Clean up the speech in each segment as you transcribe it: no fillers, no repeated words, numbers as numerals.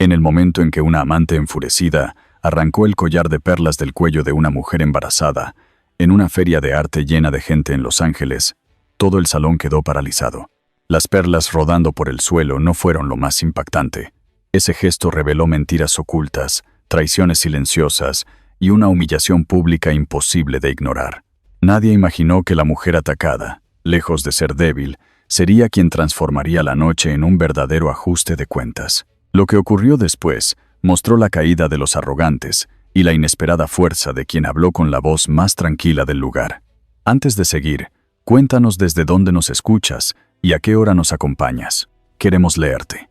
En el momento en que una amante enfurecida arrancó el collar de perlas del cuello de una mujer embarazada, en una feria de arte llena de gente en Los Ángeles, todo el salón quedó paralizado. Las perlas rodando por el suelo no fueron lo más impactante. Ese gesto reveló mentiras ocultas, traiciones silenciosas y una humillación pública imposible de ignorar. Nadie imaginó que la mujer atacada, lejos de ser débil, sería quien transformaría la noche en un verdadero ajuste de cuentas. Lo que ocurrió después mostró la caída de los arrogantes y la inesperada fuerza de quien habló con la voz más tranquila del lugar. Antes de seguir, cuéntanos desde dónde nos escuchas y a qué hora nos acompañas. Queremos leerte.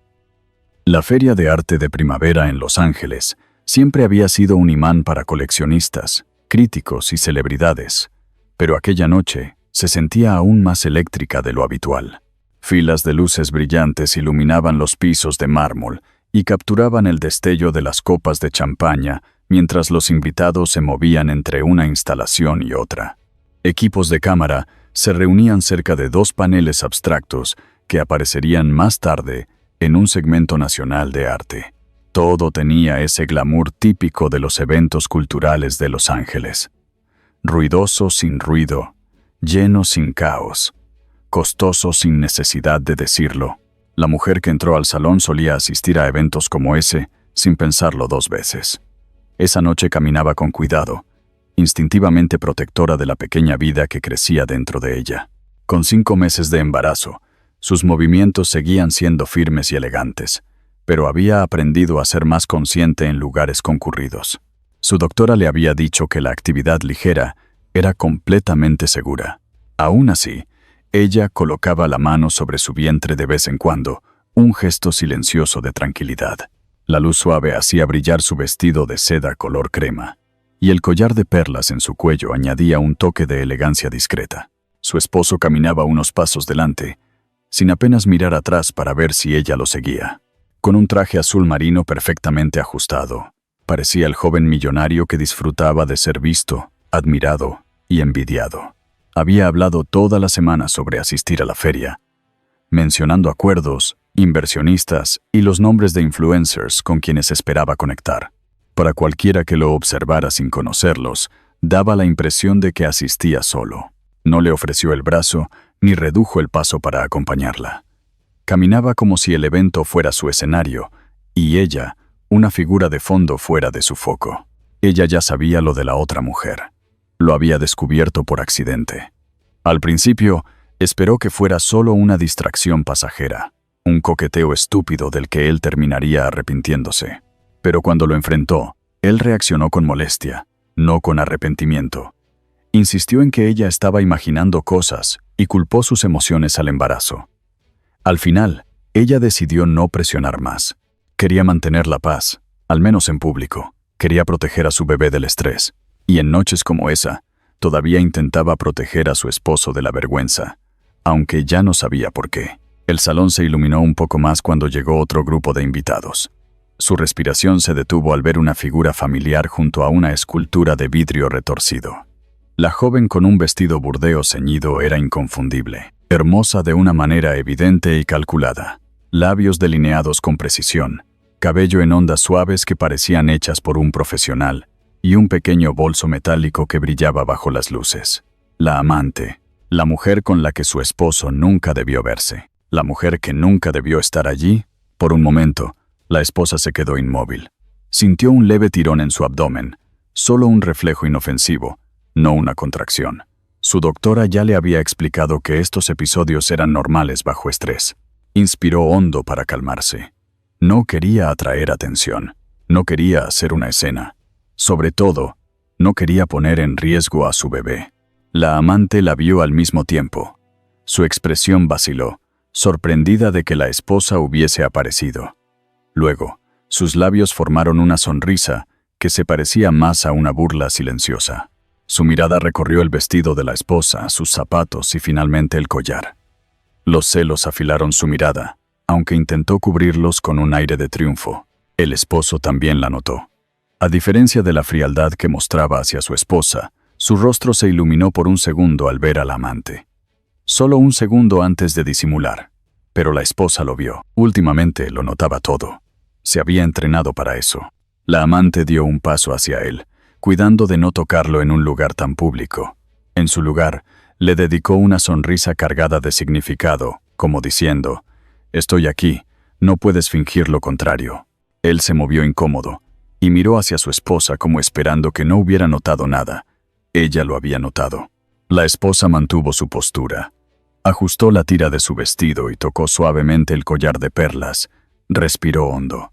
La Feria de Arte de Primavera en Los Ángeles siempre había sido un imán para coleccionistas, críticos y celebridades, pero aquella noche se sentía aún más eléctrica de lo habitual. Filas de luces brillantes iluminaban los pisos de mármol y capturaban el destello de las copas de champaña mientras los invitados se movían entre una instalación y otra. Equipos de cámara se reunían cerca de 2 paneles abstractos que aparecerían más tarde en un segmento nacional de arte. Todo tenía ese glamour típico de los eventos culturales de Los Ángeles. Ruidoso sin ruido, lleno sin caos, costoso sin necesidad de decirlo. La mujer que entró al salón solía asistir a eventos como ese sin pensarlo 2 veces. Esa noche caminaba con cuidado, instintivamente protectora de la pequeña vida que crecía dentro de ella. Con 5 meses de embarazo, sus movimientos seguían siendo firmes y elegantes, pero había aprendido a ser más consciente en lugares concurridos. Su doctora le había dicho que la actividad ligera era completamente segura. Aún así, ella colocaba la mano sobre su vientre de vez en cuando, un gesto silencioso de tranquilidad. La luz suave hacía brillar su vestido de seda color crema, y el collar de perlas en su cuello añadía un toque de elegancia discreta. Su esposo caminaba unos pasos delante, sin apenas mirar atrás para ver si ella lo seguía. Con un traje azul marino perfectamente ajustado, parecía el joven millonario que disfrutaba de ser visto, admirado y envidiado. Había hablado toda la semana sobre asistir a la feria, mencionando acuerdos, inversionistas y los nombres de influencers con quienes esperaba conectar. Para cualquiera que lo observara sin conocerlos, daba la impresión de que asistía solo. No le ofreció el brazo ni redujo el paso para acompañarla. Caminaba como si el evento fuera su escenario y ella, una figura de fondo fuera de su foco. Ella ya sabía lo de la otra mujer. Lo había descubierto por accidente. Al principio, esperó que fuera solo una distracción pasajera, un coqueteo estúpido del que él terminaría arrepintiéndose. Pero cuando lo enfrentó, él reaccionó con molestia, no con arrepentimiento. Insistió en que ella estaba imaginando cosas y culpó sus emociones al embarazo. Al final, ella decidió no presionar más. Quería mantener la paz, al menos en público. Quería proteger a su bebé del estrés. Y en noches como esa, todavía intentaba proteger a su esposo de la vergüenza, aunque ya no sabía por qué. El salón se iluminó un poco más cuando llegó otro grupo de invitados. Su respiración se detuvo al ver una figura familiar junto a una escultura de vidrio retorcido. La joven con un vestido burdeo ceñido era inconfundible, hermosa de una manera evidente y calculada, labios delineados con precisión, cabello en ondas suaves que parecían hechas por un profesional, y un pequeño bolso metálico que brillaba bajo las luces. La amante, la mujer con la que su esposo nunca debió verse, la mujer que nunca debió estar allí. Por un momento, la esposa se quedó inmóvil. Sintió un leve tirón en su abdomen, solo un reflejo inofensivo, no una contracción. Su doctora ya le había explicado que estos episodios eran normales bajo estrés. Inspiró hondo para calmarse. No quería atraer atención, no quería hacer una escena. Sobre todo, no quería poner en riesgo a su bebé. La amante la vio al mismo tiempo. Su expresión vaciló, sorprendida de que la esposa hubiese aparecido. Luego, sus labios formaron una sonrisa que se parecía más a una burla silenciosa. Su mirada recorrió el vestido de la esposa, sus zapatos y finalmente el collar. Los celos afilaron su mirada, aunque intentó cubrirlos con un aire de triunfo. El esposo también la notó. A diferencia de la frialdad que mostraba hacia su esposa, su rostro se iluminó por un segundo al ver al amante. Solo un segundo antes de disimular, pero la esposa lo vio. Últimamente lo notaba todo. Se había entrenado para eso. La amante dio un paso hacia él, cuidando de no tocarlo en un lugar tan público. En su lugar, le dedicó una sonrisa cargada de significado, como diciendo, «Estoy aquí, no puedes fingir lo contrario». Él se movió incómodo y miró hacia su esposa como esperando que no hubiera notado nada. Ella lo había notado. La esposa mantuvo su postura. Ajustó la tira de su vestido y tocó suavemente el collar de perlas. Respiró hondo.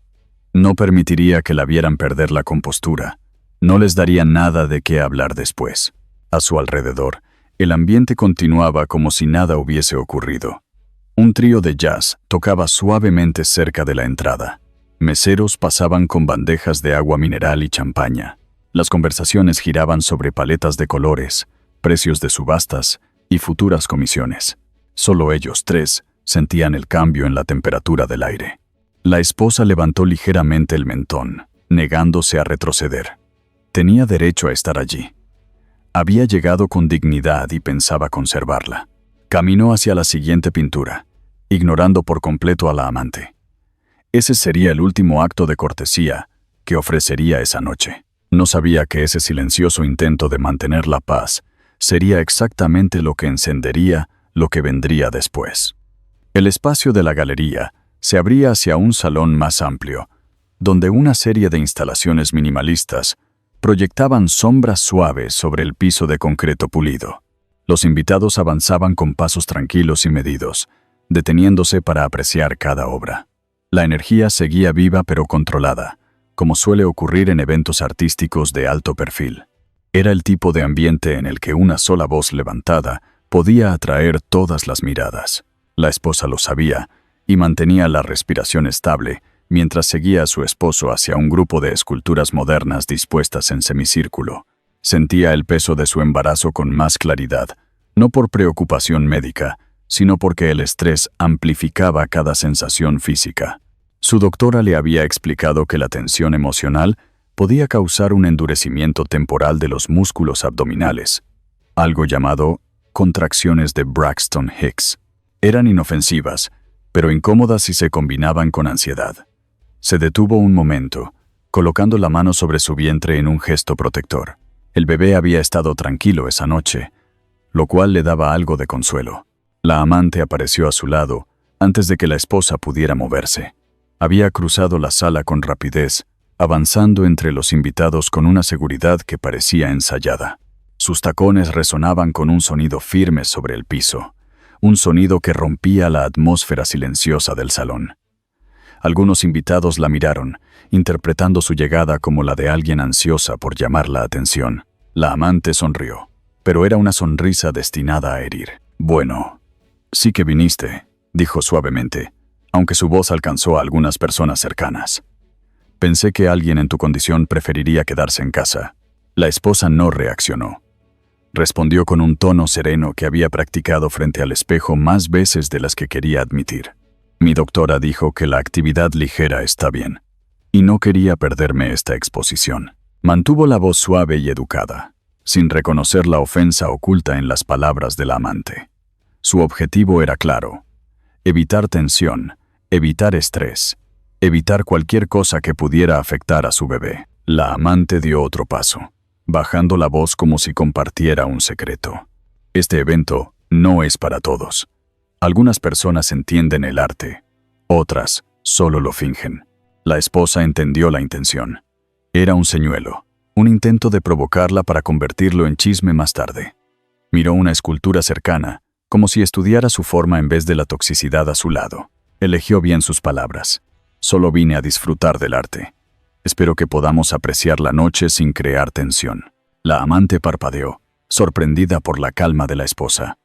No permitiría que la vieran perder la compostura. No les daría nada de qué hablar después. A su alrededor, el ambiente continuaba como si nada hubiese ocurrido. Un trío de jazz tocaba suavemente cerca de la entrada. Meseros pasaban con bandejas de agua mineral y champaña. Las conversaciones giraban sobre paletas de colores, precios de subastas y futuras comisiones. Solo ellos tres sentían el cambio en la temperatura del aire. La esposa levantó ligeramente el mentón, negándose a retroceder. Tenía derecho a estar allí. Había llegado con dignidad y pensaba conservarla. Caminó hacia la siguiente pintura, ignorando por completo a la amante. Ese sería el último acto de cortesía que ofrecería esa noche. No sabía que ese silencioso intento de mantener la paz sería exactamente lo que encendería lo que vendría después. El espacio de la galería se abría hacia un salón más amplio, donde una serie de instalaciones minimalistas proyectaban sombras suaves sobre el piso de concreto pulido. Los invitados avanzaban con pasos tranquilos y medidos, deteniéndose para apreciar cada obra. La energía seguía viva pero controlada, como suele ocurrir en eventos artísticos de alto perfil. Era el tipo de ambiente en el que una sola voz levantada podía atraer todas las miradas. La esposa lo sabía y mantenía la respiración estable mientras seguía a su esposo hacia un grupo de esculturas modernas dispuestas en semicírculo. Sentía el peso de su embarazo con más claridad, no por preocupación médica, sino porque el estrés amplificaba cada sensación física. Su doctora le había explicado que la tensión emocional podía causar un endurecimiento temporal de los músculos abdominales, algo llamado contracciones de Braxton Hicks. Eran inofensivas, pero incómodas si se combinaban con ansiedad. Se detuvo un momento, colocando la mano sobre su vientre en un gesto protector. El bebé había estado tranquilo esa noche, lo cual le daba algo de consuelo. La amante apareció a su lado antes de que la esposa pudiera moverse. Había cruzado la sala con rapidez, avanzando entre los invitados con una seguridad que parecía ensayada. Sus tacones resonaban con un sonido firme sobre el piso, un sonido que rompía la atmósfera silenciosa del salón. Algunos invitados la miraron, interpretando su llegada como la de alguien ansiosa por llamar la atención. La amante sonrió, pero era una sonrisa destinada a herir. «Bueno, sí que viniste», dijo suavemente, aunque su voz alcanzó a algunas personas cercanas. «Pensé que alguien en tu condición preferiría quedarse en casa». La esposa no reaccionó. Respondió con un tono sereno que había practicado frente al espejo más veces de las que quería admitir. «Mi doctora dijo que la actividad ligera está bien, y no quería perderme esta exposición». Mantuvo la voz suave y educada, sin reconocer la ofensa oculta en las palabras de la amante. Su objetivo era claro: evitar tensión, evitar estrés, evitar cualquier cosa que pudiera afectar a su bebé. La amante dio otro paso, bajando la voz como si compartiera un secreto. «Este evento no es para todos. Algunas personas entienden el arte, otras solo lo fingen». La esposa entendió la intención. Era un señuelo, un intento de provocarla para convertirlo en chisme más tarde. Miró una escultura cercana, como si estudiara su forma en vez de la toxicidad a su lado. Eligió bien sus palabras. «Solo vine a disfrutar del arte. Espero que podamos apreciar la noche sin crear tensión». La amante parpadeó, sorprendida por la calma de la esposa.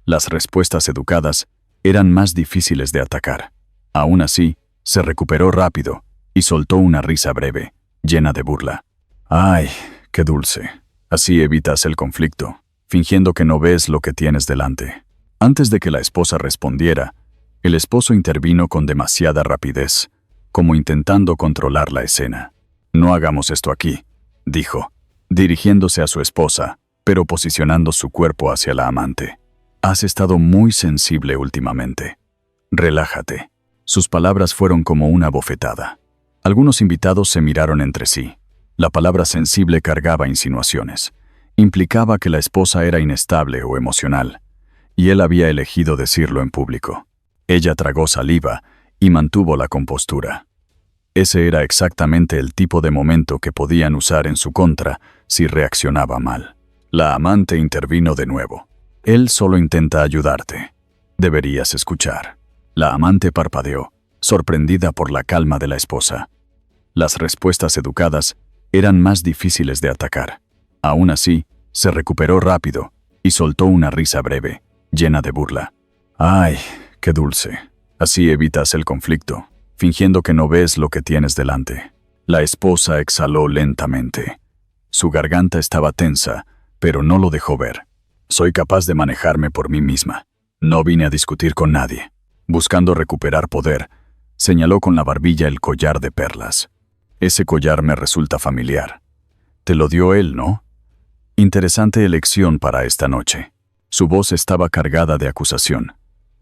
Las respuestas educadas eran más difíciles de atacar. Aún así, se recuperó rápido y soltó una risa breve, llena de burla. «Ay, qué dulce. Así evitas el conflicto, fingiendo que no ves lo que tienes delante». Antes de que la esposa respondiera, el esposo intervino con demasiada rapidez, como intentando controlar la escena. «No hagamos esto aquí», dijo, dirigiéndose a su esposa, pero posicionando su cuerpo hacia la amante. «Has estado muy sensible últimamente. Relájate». Sus palabras fueron como una bofetada. Algunos invitados se miraron entre sí. La palabra sensible cargaba insinuaciones. Implicaba que la esposa era inestable o emocional, y él había elegido decirlo en público. Ella tragó saliva y mantuvo la compostura. Ese era exactamente el tipo de momento que podían usar en su contra si reaccionaba mal. La amante intervino de nuevo. Él solo intenta ayudarte. Deberías escuchar. La amante parpadeó, sorprendida por la calma de la esposa. Las respuestas educadas eran más difíciles de atacar. Aún así, se recuperó rápido y soltó una risa breve, llena de burla. ¡Ay, qué dulce! Así evitas el conflicto, fingiendo que no ves lo que tienes delante. La esposa exhaló lentamente. Su garganta estaba tensa, pero no lo dejó ver. Soy capaz de manejarme por mí misma. No vine a discutir con nadie. Buscando recuperar poder, señaló con la barbilla el collar de perlas. Ese collar me resulta familiar. Te lo dio él, ¿no? Interesante elección para esta noche. Su voz estaba cargada de acusación.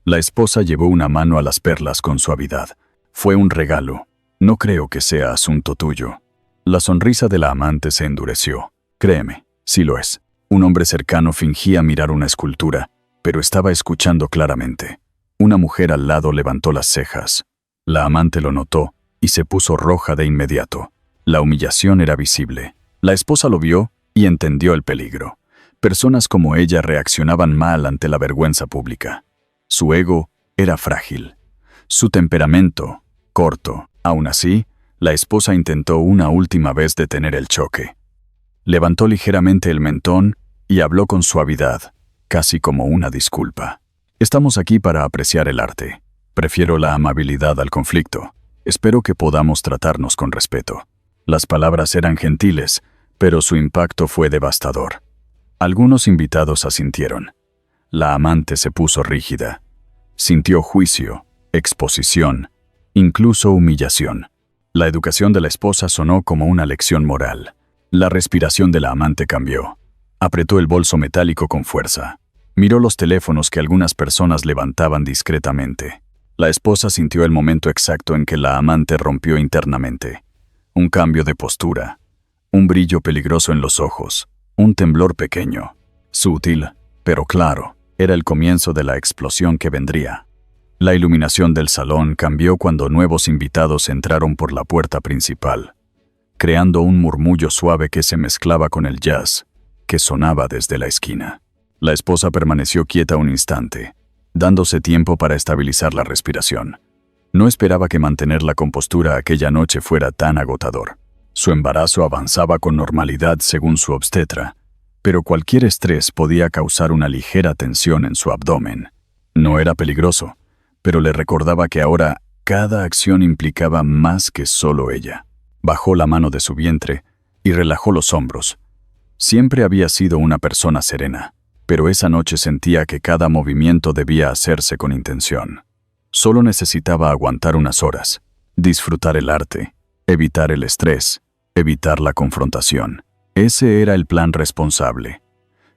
La esposa llevó una mano a las perlas con suavidad. Fue un regalo. No creo que sea asunto tuyo. La sonrisa de la amante se endureció. Créeme, sí lo es. Un hombre cercano fingía mirar una escultura, pero estaba escuchando claramente. Una mujer al lado levantó las cejas. La amante lo notó y se puso roja de inmediato. La humillación era visible. La esposa lo vio y entendió el peligro. Personas como ella reaccionaban mal ante la vergüenza pública. Su ego era frágil. Su temperamento, corto. Aún así, la esposa intentó una última vez detener el choque. Levantó ligeramente el mentón y habló con suavidad, casi como una disculpa. Estamos aquí para apreciar el arte. Prefiero la amabilidad al conflicto. Espero que podamos tratarnos con respeto. Las palabras eran gentiles, pero su impacto fue devastador. Algunos invitados asintieron. La amante se puso rígida. Sintió juicio, exposición, incluso humillación. La educación de la esposa sonó como una lección moral. La respiración de la amante cambió. Apretó el bolso metálico con fuerza. Miró los teléfonos que algunas personas levantaban discretamente. La esposa sintió el momento exacto en que la amante rompió internamente. Un cambio de postura, un brillo peligroso en los ojos, un temblor pequeño, sutil, pero claro, era el comienzo de la explosión que vendría. La iluminación del salón cambió cuando nuevos invitados entraron por la puerta principal, creando un murmullo suave que se mezclaba con el jazz, que sonaba desde la esquina. La esposa permaneció quieta un instante, dándose tiempo para estabilizar la respiración. No esperaba que mantener la compostura aquella noche fuera tan agotador. Su embarazo avanzaba con normalidad según su obstetra, pero cualquier estrés podía causar una ligera tensión en su abdomen. No era peligroso, pero le recordaba que ahora cada acción implicaba más que solo ella. Bajó la mano de su vientre y relajó los hombros. Siempre había sido una persona serena, pero esa noche sentía que cada movimiento debía hacerse con intención. Solo necesitaba aguantar unas horas, disfrutar el arte, evitar el estrés, evitar la confrontación. Ese era el plan responsable.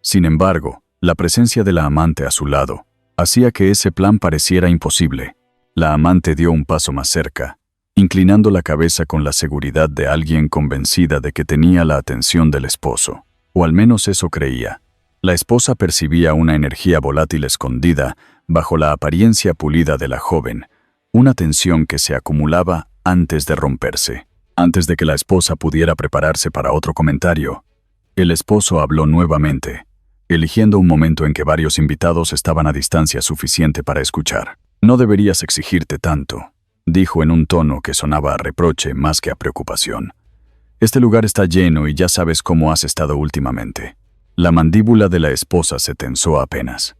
Sin embargo, la presencia de la amante a su lado hacía que ese plan pareciera imposible. La amante dio un paso más cerca, inclinando la cabeza con la seguridad de alguien convencida de que tenía la atención del esposo, o al menos eso creía. La esposa percibía una energía volátil escondida bajo la apariencia pulida de la joven, una tensión que se acumulaba antes de romperse. Antes de que la esposa pudiera prepararse para otro comentario, el esposo habló nuevamente, eligiendo un momento en que varios invitados estaban a distancia suficiente para escuchar. «No deberías exigirte tanto», dijo en un tono que sonaba a reproche más que a preocupación. «Este lugar está lleno y ya sabes cómo has estado últimamente». La mandíbula de la esposa se tensó apenas.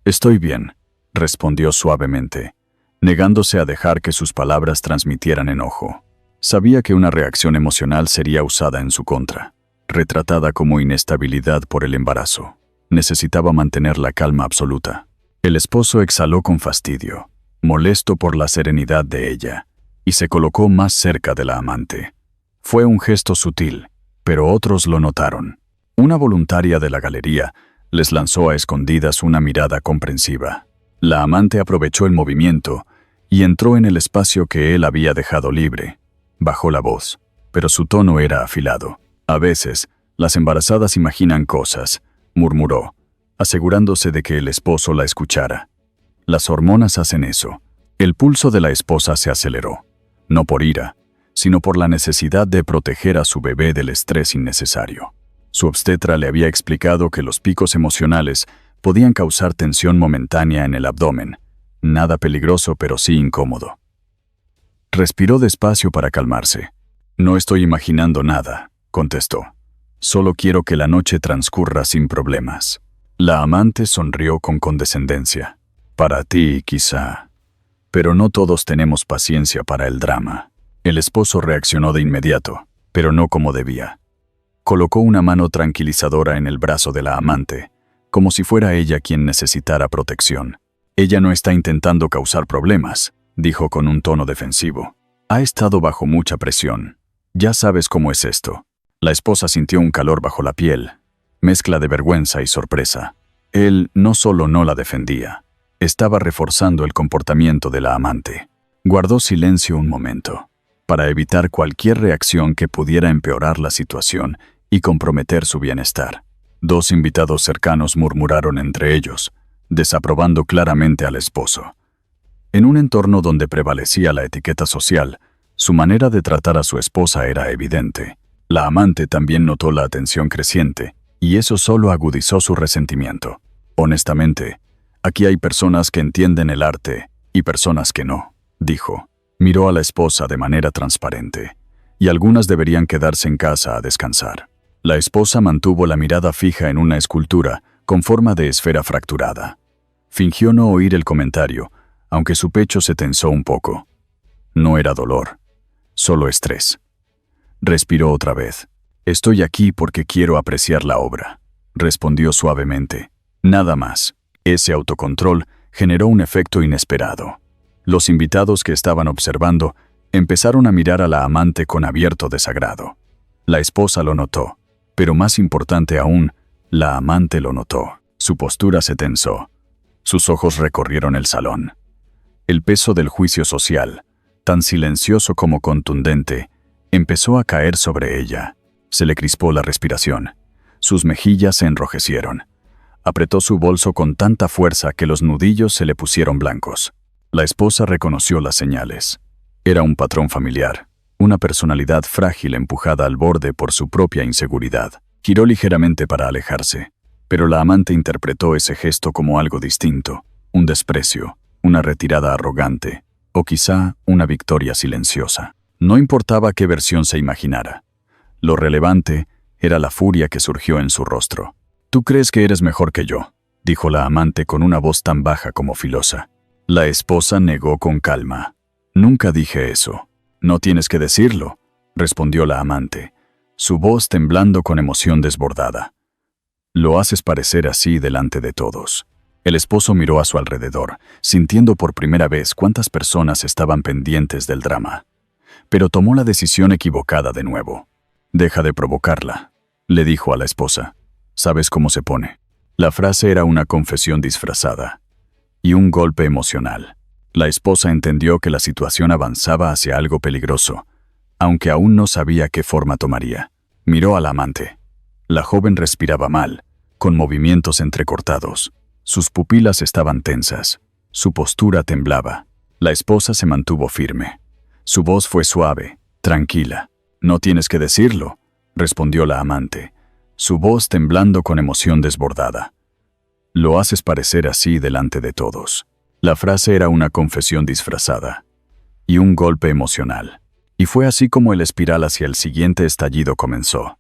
«Estoy bien», respondió suavemente, negándose a dejar que sus palabras transmitieran enojo. Sabía que una reacción emocional sería usada en su contra, retratada como inestabilidad por el embarazo. Necesitaba mantener la calma absoluta. El esposo exhaló con fastidio, molesto por la serenidad de ella, y se colocó más cerca de la amante. Fue un gesto sutil, pero otros lo notaron. Una voluntaria de la galería les lanzó a escondidas una mirada comprensiva. La amante aprovechó el movimiento y entró en el espacio que él había dejado libre, Bajó la voz, pero su tono era afilado. A veces, las embarazadas imaginan cosas, murmuró, asegurándose de que el esposo la escuchara. Las hormonas hacen eso. El pulso de la esposa se aceleró, no por ira, sino por la necesidad de proteger a su bebé del estrés innecesario. Su obstetra le había explicado que los picos emocionales podían causar tensión momentánea en el abdomen, nada peligroso pero sí incómodo. Respiró despacio para calmarse. No estoy imaginando nada, contestó. Solo quiero que la noche transcurra sin problemas. La amante sonrió con condescendencia. Para ti, quizá. Pero no todos tenemos paciencia para el drama. El esposo reaccionó de inmediato, pero no como debía. Colocó una mano tranquilizadora en el brazo de la amante, como si fuera ella quien necesitara protección. Ella no está intentando causar problemas, dijo con un tono defensivo. Ha estado bajo mucha presión. Ya sabes cómo es esto. La esposa sintió un calor bajo la piel, mezcla de vergüenza y sorpresa. Él no solo no la defendía, estaba reforzando el comportamiento de la amante. Guardó silencio un momento, para evitar cualquier reacción que pudiera empeorar la situación y comprometer su bienestar. Dos invitados cercanos murmuraron entre ellos, desaprobando claramente al esposo. En un entorno donde prevalecía la etiqueta social, su manera de tratar a su esposa era evidente. La amante también notó la atención creciente, y eso solo agudizó su resentimiento. Honestamente, aquí hay personas que entienden el arte y personas que no, dijo. Miró a la esposa de manera transparente, y algunas deberían quedarse en casa a descansar. La esposa mantuvo la mirada fija en una escultura con forma de esfera fracturada. Fingió no oír el comentario, aunque su pecho se tensó un poco. No era dolor, solo estrés. Respiró otra vez. Estoy aquí porque quiero apreciar la obra, respondió suavemente. Nada más. Ese autocontrol generó un efecto inesperado. Los invitados que estaban observando empezaron a mirar a la amante con abierto desagrado. La esposa lo notó, pero más importante aún, la amante lo notó. Su postura se tensó. Sus ojos recorrieron el salón. El peso del juicio social, tan silencioso como contundente, empezó a caer sobre ella. Se le crispó la respiración. Sus mejillas se enrojecieron. Apretó su bolso con tanta fuerza que los nudillos se le pusieron blancos. La esposa reconoció las señales. Era un patrón familiar, una personalidad frágil empujada al borde por su propia inseguridad. Giró ligeramente para alejarse, pero la amante interpretó ese gesto como algo distinto, un desprecio, una retirada arrogante, o quizá una victoria silenciosa. No importaba qué versión se imaginara. Lo relevante era la furia que surgió en su rostro. «Tú crees que eres mejor que yo», dijo la amante con una voz tan baja como filosa. La esposa negó con calma. «Nunca dije eso». «No tienes que decirlo», respondió la amante, su voz temblando con emoción desbordada. «Lo haces parecer así delante de todos». El esposo miró a su alrededor, sintiendo por primera vez cuántas personas estaban pendientes del drama. Pero tomó la decisión equivocada de nuevo. «Deja de provocarla», le dijo a la esposa. «¿Sabes cómo se pone?». La frase era una confesión disfrazada y un golpe emocional. La esposa entendió que la situación avanzaba hacia algo peligroso, aunque aún no sabía qué forma tomaría. Miró al amante. La joven respiraba mal, con movimientos entrecortados. Sus pupilas estaban tensas. Su postura temblaba. La esposa se mantuvo firme. Su voz fue suave, tranquila. «No tienes que decirlo», respondió la amante, su voz temblando con emoción desbordada. «Lo haces parecer así delante de todos». La frase era una confesión disfrazada y un golpe emocional. Y fue así como el espiral hacia el siguiente estallido comenzó.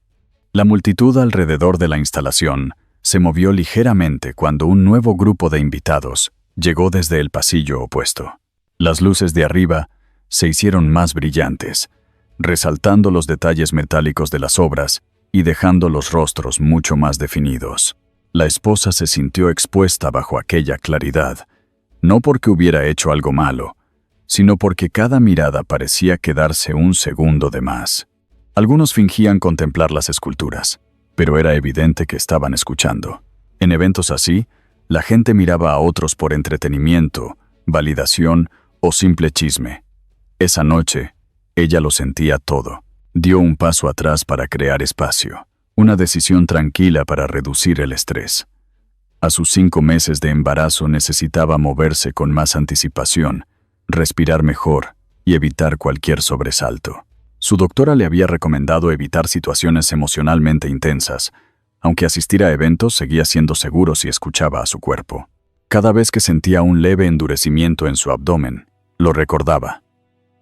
La multitud alrededor de la instalación se movió ligeramente cuando un nuevo grupo de invitados llegó desde el pasillo opuesto. Las luces de arriba se hicieron más brillantes, resaltando los detalles metálicos de las obras y dejando los rostros mucho más definidos. La esposa se sintió expuesta bajo aquella claridad, no porque hubiera hecho algo malo, sino porque cada mirada parecía quedarse un segundo de más. Algunos fingían contemplar las esculturas, pero era evidente que estaban escuchando. En eventos así, la gente miraba a otros por entretenimiento, validación o simple chisme. Esa noche, Ella lo sentía todo. Dio un paso atrás para crear espacio. Una decisión tranquila para reducir el estrés. A sus 5 meses de embarazo necesitaba moverse con más anticipación, respirar mejor y evitar cualquier sobresalto. Su doctora le había recomendado evitar situaciones emocionalmente intensas, aunque asistir a eventos seguía siendo seguro si escuchaba a su cuerpo. Cada vez que sentía un leve endurecimiento en su abdomen, lo recordaba.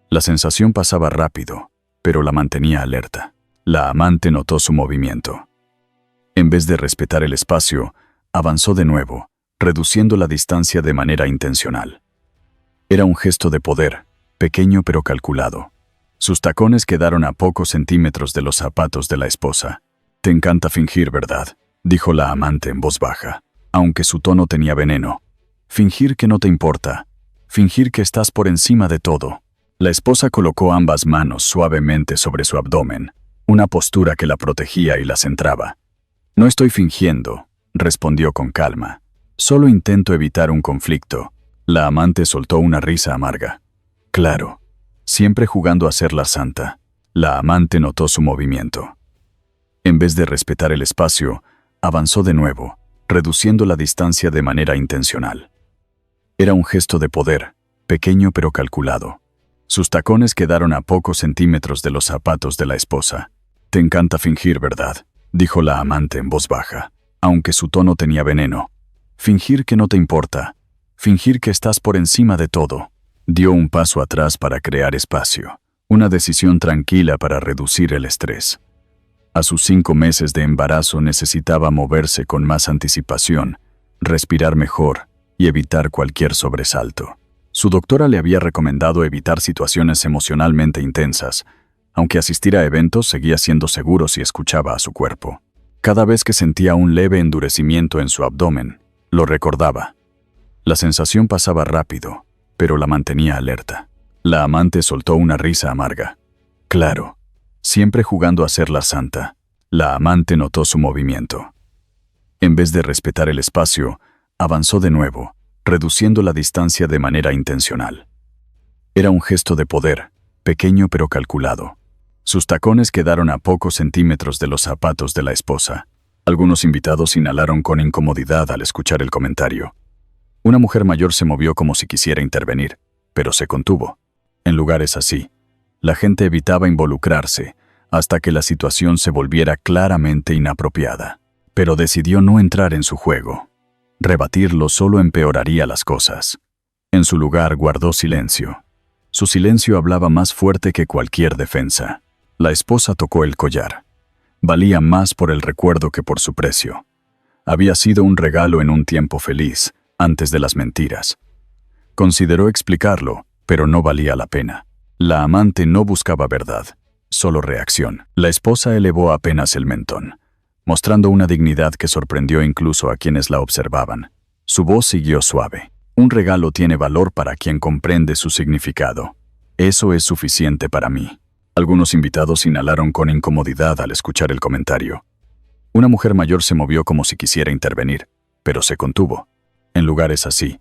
La sensación pasaba rápido, pero la mantenía alerta. La amante notó su movimiento. En vez de respetar el espacio, avanzó de nuevo, reduciendo la distancia de manera intencional. Era un gesto de poder, pequeño pero calculado. Sus tacones quedaron a pocos centímetros de los zapatos de la esposa. «Te encanta fingir, ¿verdad?», dijo la amante en voz baja, aunque su tono tenía veneno. «Fingir que no te importa. Fingir que estás por encima de todo». La esposa colocó ambas manos suavemente sobre su abdomen, una postura que la protegía y la centraba. «No estoy fingiendo», respondió con calma. «Solo intento evitar un conflicto». La amante soltó una risa amarga. «Claro, siempre jugando a ser la santa». La amante notó su movimiento. En vez de respetar el espacio, avanzó de nuevo, reduciendo la distancia de manera intencional. Era un gesto de poder, pequeño pero calculado. Sus tacones quedaron a pocos centímetros de los zapatos de la esposa. «Te encanta fingir, ¿verdad?», dijo la amante en voz baja, aunque su tono tenía veneno. «Fingir que no te importa. Fingir que estás por encima de todo». Dio un paso atrás para crear espacio, una decisión tranquila para reducir el estrés. A sus 5 meses de embarazo necesitaba moverse con más anticipación, respirar mejor y evitar cualquier sobresalto. Su doctora le había recomendado evitar situaciones emocionalmente intensas, aunque asistir a eventos seguía siendo seguro si escuchaba a su cuerpo. Cada vez que sentía un leve endurecimiento en su abdomen, lo recordaba. La sensación pasaba rápido, pero la mantenía alerta. La amante soltó una risa amarga. «Claro, siempre jugando a ser la santa». La amante notó su movimiento. En vez de respetar el espacio, avanzó de nuevo, reduciendo la distancia de manera intencional. Era un gesto de poder, pequeño pero calculado. Sus tacones quedaron a pocos centímetros de los zapatos de la esposa. Algunos invitados inhalaron con incomodidad al escuchar el comentario. Una mujer mayor se movió como si quisiera intervenir, pero se contuvo. En lugares así, la gente evitaba involucrarse hasta que la situación se volviera claramente inapropiada. Pero decidió no entrar en su juego. Rebatirlo solo empeoraría las cosas. En su lugar guardó silencio. Su silencio hablaba más fuerte que cualquier defensa. La esposa tocó el collar. Valía más por el recuerdo que por su precio. Había sido un regalo en un tiempo feliz, antes de las mentiras. Consideró explicarlo, pero no valía la pena. La amante no buscaba verdad, solo reacción. La esposa elevó apenas el mentón, mostrando una dignidad que sorprendió incluso a quienes la observaban. Su voz siguió suave. «Un regalo tiene valor para quien comprende su significado. Eso es suficiente para mí». Algunos invitados inhalaron con incomodidad al escuchar el comentario. Una mujer mayor se movió como si quisiera intervenir, pero se contuvo. En lugares así,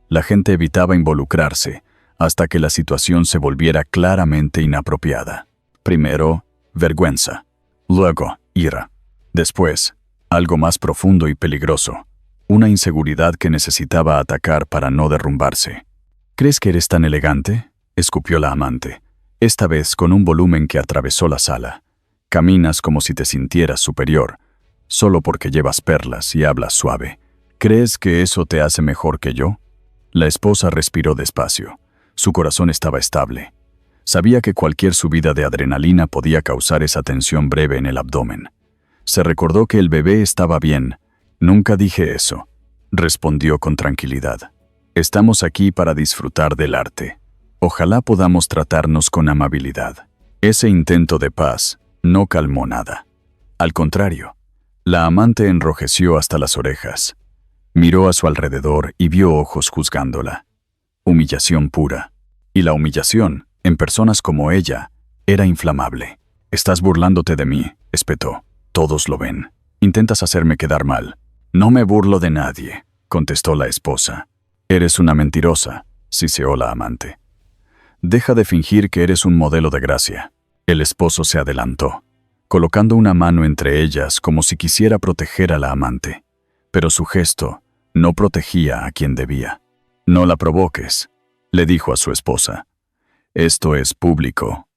la gente evitaba involucrarse hasta que la situación se volviera claramente inapropiada. Primero, vergüenza. Luego, ira. Después, algo más profundo y peligroso. Una inseguridad que necesitaba atacar para no derrumbarse. «¿Crees que eres tan elegante?», escupió la amante, esta vez con un volumen que atravesó la sala. «Caminas como si te sintieras superior, solo porque llevas perlas y hablas suave. ¿Crees que eso te hace mejor que yo?». La esposa respiró despacio. Su corazón estaba estable. Sabía que cualquier subida de adrenalina podía causar esa tensión breve en el abdomen. Se recordó que el bebé estaba bien. «Nunca dije eso», respondió con tranquilidad. «Estamos aquí para disfrutar del arte. Ojalá podamos tratarnos con amabilidad». Ese intento de paz no calmó nada. Al contrario, la amante enrojeció hasta las orejas. Miró a su alrededor y vio ojos juzgándola. Humillación pura. Y la humillación, en personas como ella, era inflamable. «Estás burlándote de mí», espetó. «Todos lo ven. Intentas hacerme quedar mal». «No me burlo de nadie», contestó la esposa. «Eres una mentirosa», siseó la amante. Deja de fingir que eres un modelo de gracia. El esposo se adelantó, colocando una mano entre ellas como si quisiera proteger a la amante. Pero su gesto no protegía a quien debía. No la provoques, le dijo a su esposa. Esto es público.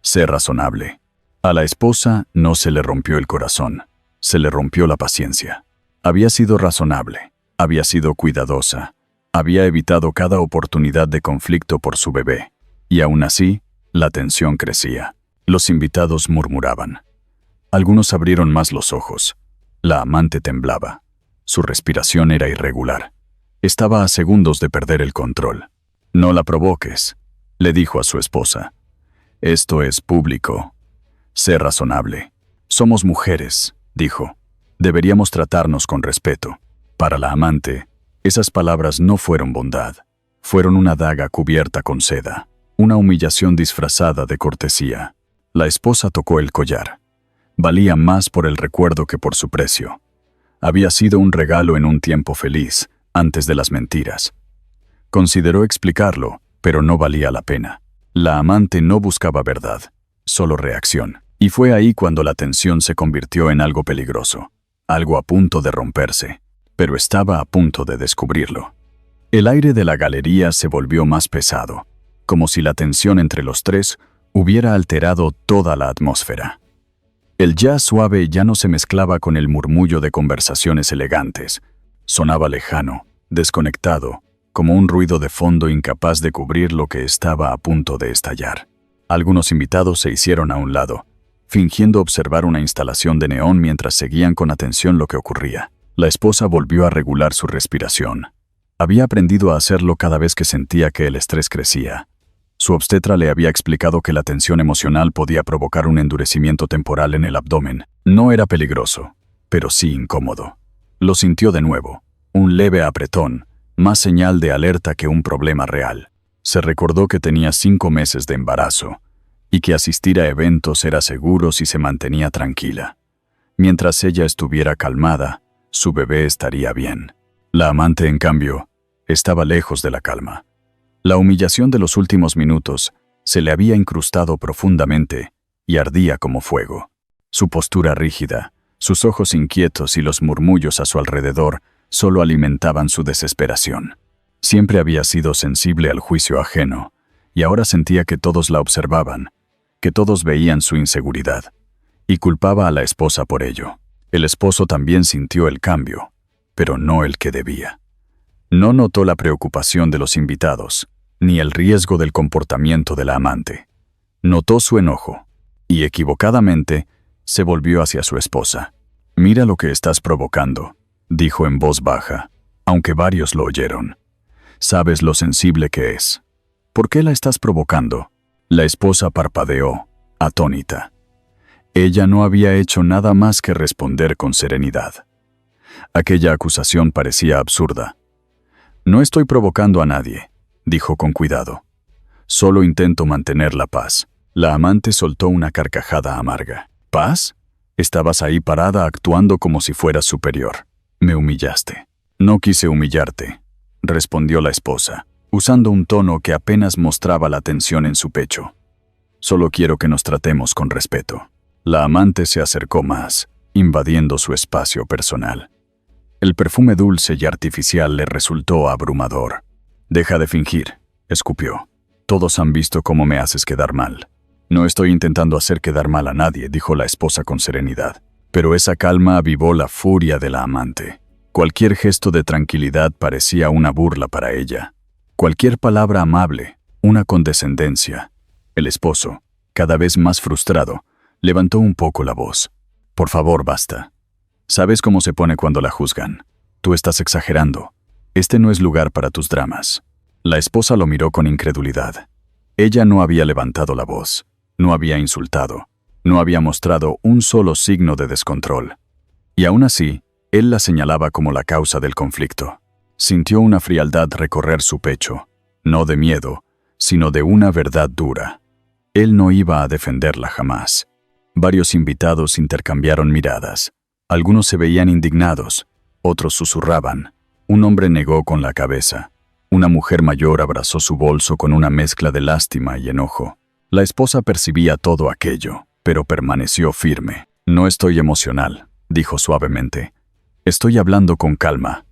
Sé razonable. A la esposa no se le rompió el corazón, se le rompió la paciencia. Había sido razonable, había sido cuidadosa, había evitado cada oportunidad de conflicto por su bebé. Y aún así, la tensión crecía. Los invitados murmuraban. Algunos abrieron más los ojos. La amante temblaba. Su respiración era irregular. Estaba a segundos de perder el control. No la provoques, le dijo a su esposa. Esto es público. Sé razonable. Somos mujeres, dijo. Deberíamos tratarnos con respeto. Para la amante, esas palabras no fueron bondad. Fueron una daga cubierta con seda. Una humillación disfrazada de cortesía. La esposa tocó el collar. Valía más por el recuerdo que por su precio. Había sido un regalo en un tiempo feliz, antes de las mentiras. Consideró explicarlo, pero no valía la pena. La amante no buscaba verdad, solo reacción. Y fue ahí cuando la tensión se convirtió en algo peligroso, algo a punto de romperse, pero estaba a punto de descubrirlo. El aire de la galería se volvió más pesado, como si la tensión entre los tres hubiera alterado toda la atmósfera. El jazz suave ya no se mezclaba con el murmullo de conversaciones elegantes. Sonaba lejano, desconectado, como un ruido de fondo incapaz de cubrir lo que estaba a punto de estallar. Algunos invitados se hicieron a un lado, fingiendo observar una instalación de neón mientras seguían con atención lo que ocurría. La esposa volvió a regular su respiración. Había aprendido a hacerlo cada vez que sentía que el estrés crecía. Su obstetra le había explicado que la tensión emocional podía provocar un endurecimiento temporal en el abdomen. No era peligroso, pero sí incómodo. Lo sintió de nuevo, un leve apretón, más señal de alerta que un problema real. Se recordó que tenía 5 meses de embarazo y que asistir a eventos era seguro si se mantenía tranquila. Mientras ella estuviera calmada, su bebé estaría bien. La amante, en cambio, estaba lejos de la calma. La humillación de los últimos minutos se le había incrustado profundamente y ardía como fuego. Su postura rígida, sus ojos inquietos y los murmullos a su alrededor solo alimentaban su desesperación. Siempre había sido sensible al juicio ajeno, y ahora sentía que todos la observaban, que todos veían su inseguridad, y culpaba a la esposa por ello. El esposo también sintió el cambio, pero no el que debía. No notó la preocupación de los invitados, ni el riesgo del comportamiento de la amante. Notó su enojo, y equivocadamente se volvió hacia su esposa. «Mira lo que estás provocando», dijo en voz baja, aunque varios lo oyeron. «Sabes lo sensible que es. ¿Por qué la estás provocando?» La esposa parpadeó, atónita. Ella no había hecho nada más que responder con serenidad. Aquella acusación parecía absurda. «No estoy provocando a nadie», dijo con cuidado. «Solo intento mantener la paz». La amante soltó una carcajada amarga. «¿Paz? Estabas ahí parada actuando como si fueras superior. Me humillaste». «No quise humillarte», respondió la esposa, usando un tono que apenas mostraba la tensión en su pecho. «Solo quiero que nos tratemos con respeto». La amante se acercó más, invadiendo su espacio personal. El perfume dulce y artificial le resultó abrumador. «Deja de fingir», escupió. «Todos han visto cómo me haces quedar mal». «No estoy intentando hacer quedar mal a nadie», dijo la esposa con serenidad. Pero esa calma avivó la furia de la amante. Cualquier gesto de tranquilidad parecía una burla para ella. Cualquier palabra amable, una condescendencia. El esposo, cada vez más frustrado, levantó un poco la voz. «Por favor, basta. Sabes cómo se pone cuando la juzgan. Tú estás exagerando. Este no es lugar para tus dramas». La esposa lo miró con incredulidad. Ella no había levantado la voz, no había insultado, no había mostrado un solo signo de descontrol. Y aún así, él la señalaba como la causa del conflicto. Sintió una frialdad recorrer su pecho, no de miedo, sino de una verdad dura. Él no iba a defenderla jamás. Varios invitados intercambiaron miradas. Algunos se veían indignados, otros susurraban. Un hombre negó con la cabeza. Una mujer mayor abrazó su bolso con una mezcla de lástima y enojo. La esposa percibía todo aquello, pero permaneció firme. No estoy emocional, dijo suavemente. Estoy hablando con calma.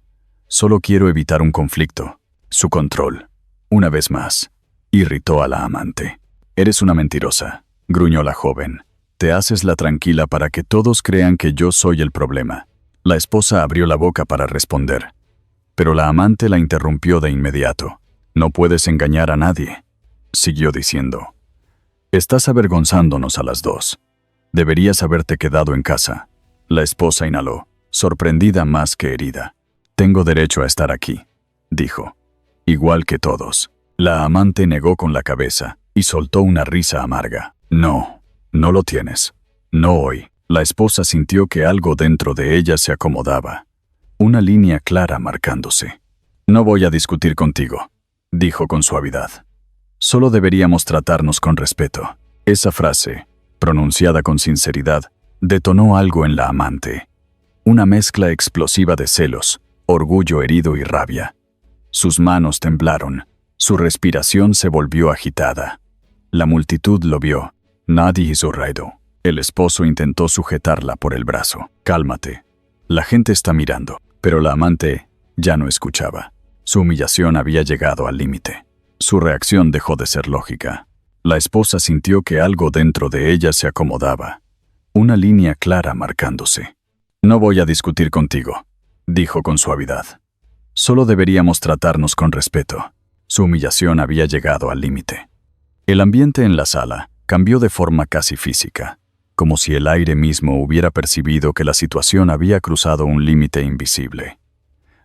Solo quiero evitar un conflicto. Su control. Una vez más, irritó a la amante. Eres una mentirosa, gruñó la joven. Te haces la tranquila para que todos crean que yo soy el problema. La esposa abrió la boca para responder, pero la amante la interrumpió de inmediato. No puedes engañar a nadie, siguió diciendo. Estás avergonzándonos a las dos. Deberías haberte quedado en casa. La esposa inhaló, sorprendida más que herida. Tengo derecho a estar aquí, dijo. Igual que todos. La amante negó con la cabeza y soltó una risa amarga. No, no lo tienes. No hoy. La esposa sintió que algo dentro de ella se acomodaba. Una línea clara marcándose. No voy a discutir contigo, dijo con suavidad. Solo deberíamos tratarnos con respeto. Esa frase, pronunciada con sinceridad, detonó algo en la amante. Una mezcla explosiva de celos, orgullo herido y rabia. Sus manos temblaron, su respiración se volvió agitada. La multitud lo vio. Nadie hizo ruido. El esposo intentó sujetarla por el brazo. Cálmate. La gente está mirando. Pero la amante ya no escuchaba. Su humillación había llegado al límite. Su reacción dejó de ser lógica. La esposa sintió que algo dentro de ella se acomodaba. Una línea clara marcándose. No voy a discutir contigo, dijo con suavidad. Solo deberíamos tratarnos con respeto. Su humillación había llegado al límite. El ambiente en la sala cambió de forma casi física, como si el aire mismo hubiera percibido que la situación había cruzado un límite invisible.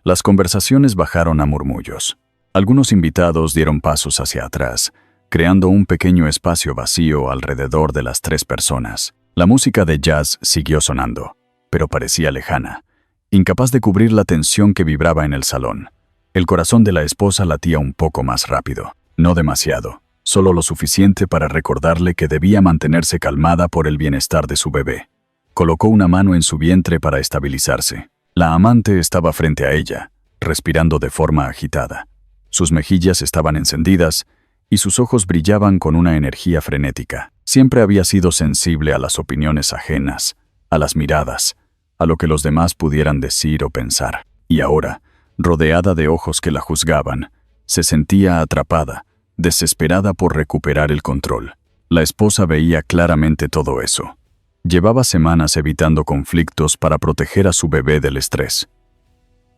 Las conversaciones bajaron a murmullos. Algunos invitados dieron pasos hacia atrás, creando un pequeño espacio vacío alrededor de las tres personas. La música de jazz siguió sonando, pero parecía lejana, incapaz de cubrir la tensión que vibraba en el salón. El corazón de la esposa latía un poco más rápido, no demasiado, solo lo suficiente para recordarle que debía mantenerse calmada por el bienestar de su bebé. Colocó una mano en su vientre para estabilizarse. La amante estaba frente a ella, respirando de forma agitada. Sus mejillas estaban encendidas y sus ojos brillaban con una energía frenética. Siempre había sido sensible a las opiniones ajenas, a las miradas, a lo que los demás pudieran decir o pensar. Y ahora, rodeada de ojos que la juzgaban, se sentía atrapada, desesperada por recuperar el control. La esposa veía claramente todo eso. Llevaba semanas evitando conflictos para proteger a su bebé del estrés.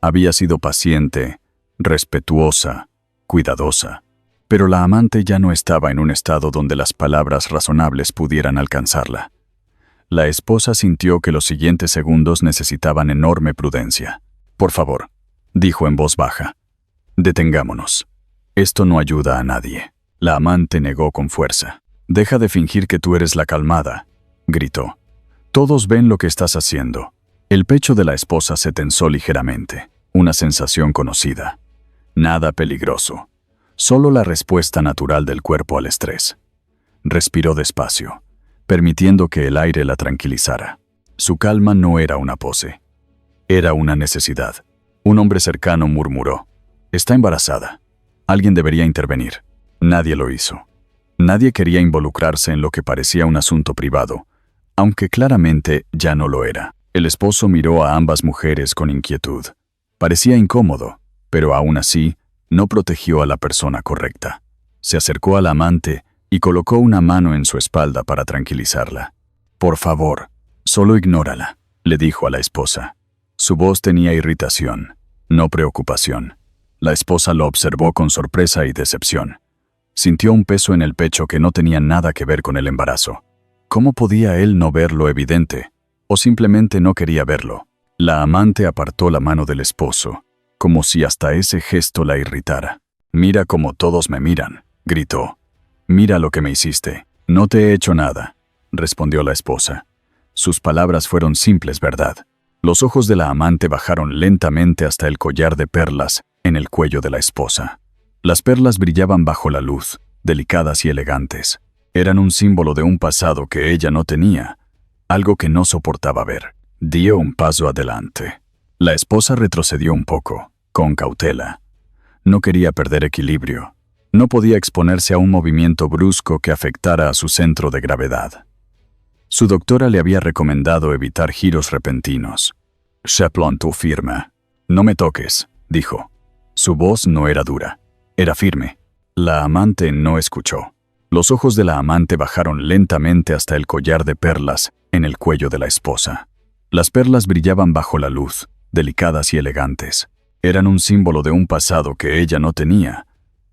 Había sido paciente, respetuosa, cuidadosa, pero la amante ya no estaba en un estado donde las palabras razonables pudieran alcanzarla. La esposa sintió que los siguientes segundos necesitaban enorme prudencia. Por favor, dijo en voz baja. Detengámonos. Esto no ayuda a nadie. La amante negó con fuerza. Deja de fingir que tú eres la calmada, gritó. Todos ven lo que estás haciendo. El pecho de la esposa se tensó ligeramente. Una sensación conocida. Nada peligroso. Solo la respuesta natural del cuerpo al estrés. Respiró despacio, permitiendo que el aire la tranquilizara. Su calma no era una pose. Era una necesidad. Un hombre cercano murmuró. Está embarazada. Alguien debería intervenir. Nadie lo hizo. Nadie quería involucrarse en lo que parecía un asunto privado, aunque claramente ya no lo era. El esposo miró a ambas mujeres con inquietud. Parecía incómodo, pero aún así, no protegió a la persona correcta. Se acercó a la amante y colocó una mano en su espalda para tranquilizarla. Por favor, solo ignórala, le dijo a la esposa. Su voz tenía irritación, no preocupación. La esposa lo observó con sorpresa y decepción. Sintió un peso en el pecho que no tenía nada que ver con el embarazo. ¿Cómo podía él no ver lo evidente? ¿O simplemente no quería verlo? La amante apartó la mano del esposo, como si hasta ese gesto la irritara. Mira cómo todos me miran, gritó. Mira lo que me hiciste. No te he hecho nada, respondió la esposa. Sus palabras fueron simples verdad. Los ojos de la amante bajaron lentamente hasta el collar de perlas en el cuello de la esposa. Las perlas brillaban bajo la luz, delicadas y elegantes. Eran un símbolo de un pasado que ella no tenía, algo que no soportaba ver. Dio un paso adelante. La esposa retrocedió un poco, con cautela. No quería perder equilibrio. No podía exponerse a un movimiento brusco que afectara a su centro de gravedad. Su doctora le había recomendado evitar giros repentinos. Se plantó firme. «No me toques», dijo. Su voz no era dura, era firme. La amante no escuchó. Los ojos de la amante bajaron lentamente hasta el collar de perlas en el cuello de la esposa. Las perlas brillaban bajo la luz, delicadas y elegantes. Eran un símbolo de un pasado que ella no tenía,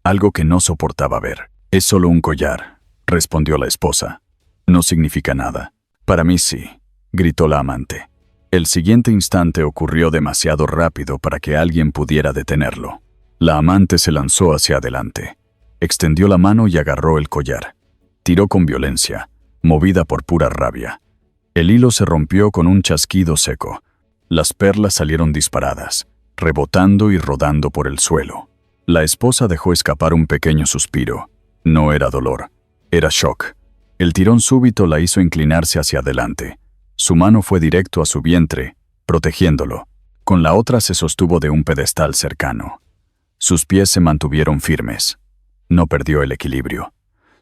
algo que no soportaba ver. «Es solo un collar», respondió la esposa. «No significa nada». «Para mí sí», gritó la amante. El siguiente instante ocurrió demasiado rápido para que alguien pudiera detenerlo. La amante se lanzó hacia adelante. Extendió la mano y agarró el collar. Tiró con violencia, movida por pura rabia. El hilo se rompió con un chasquido seco. Las perlas salieron disparadas, rebotando y rodando por el suelo. La esposa dejó escapar un pequeño suspiro. No era dolor, era shock. El tirón súbito la hizo inclinarse hacia adelante. Su mano fue directo a su vientre, protegiéndolo. Con la otra se sostuvo de un pedestal cercano. Sus pies se mantuvieron firmes. No perdió el equilibrio.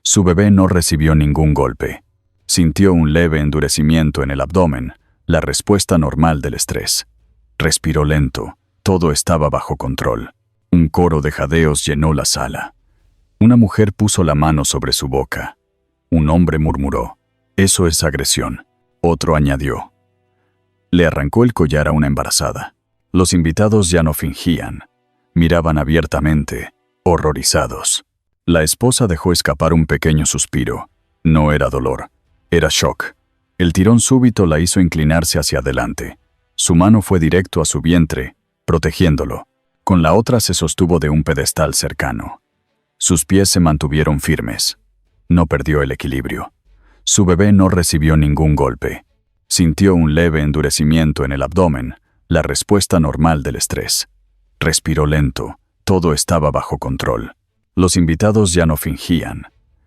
Su bebé no recibió ningún golpe. Sintió un leve endurecimiento en el abdomen, la respuesta normal del estrés. Respiró lento. Todo estaba bajo control. Un coro de jadeos llenó la sala. Una mujer puso la mano sobre su boca. Un hombre murmuró: «Eso es agresión». Otro añadió. Le arrancó el collar a una embarazada. Los invitados ya no fingían. Miraban abiertamente, horrorizados. La esposa dejó escapar un pequeño suspiro. No era dolor, era shock. El tirón súbito la hizo inclinarse hacia adelante. Su mano fue directo a su vientre, protegiéndolo. Con la otra se sostuvo de un pedestal cercano. Sus pies se mantuvieron firmes. No perdió el equilibrio. Su bebé no recibió ningún golpe. Sintió un leve endurecimiento en el abdomen, la respuesta normal del estrés. Respiró lento. Todo estaba bajo control. Los invitados ya no fingían.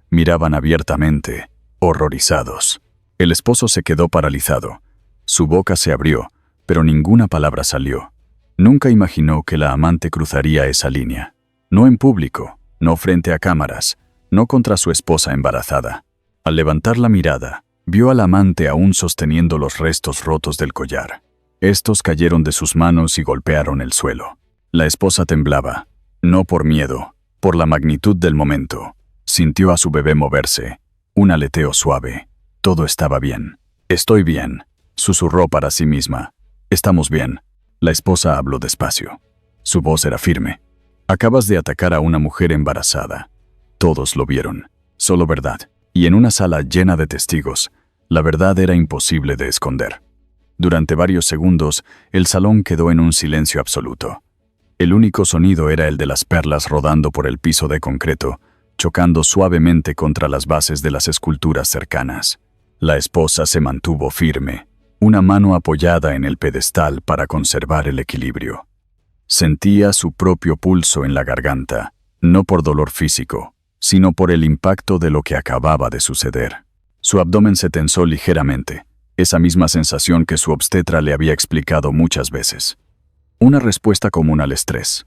Miraban abiertamente, horrorizados. El esposo se quedó paralizado. Su boca se abrió, pero ninguna palabra salió. Nunca imaginó que la amante cruzaría esa línea. No en público, no frente a cámaras, no contra su esposa embarazada. Al levantar la mirada, vio al amante aún sosteniendo los restos rotos del collar. Estos cayeron de sus manos y golpearon el suelo. La esposa temblaba, no por miedo, por la magnitud del momento. Sintió a su bebé moverse, un aleteo suave. Todo estaba bien. «Estoy bien», susurró para sí misma. «Estamos bien». La esposa habló despacio. Su voz era firme. «Acabas de atacar a una mujer embarazada». Todos lo vieron. Solo verdad. Y en una sala llena de testigos, la verdad era imposible de esconder. Durante varios segundos, el salón quedó en un silencio absoluto. El único sonido era el de las perlas rodando por el piso de concreto, chocando suavemente contra las bases de las esculturas cercanas. La esposa se mantuvo firme, una mano apoyada en el pedestal para conservar el equilibrio. Sentía su propio pulso en la garganta, no por dolor físico, sino por el impacto de lo que acababa de suceder. Su abdomen se tensó ligeramente, esa misma sensación que su obstetra le había explicado muchas veces. Una respuesta común al estrés.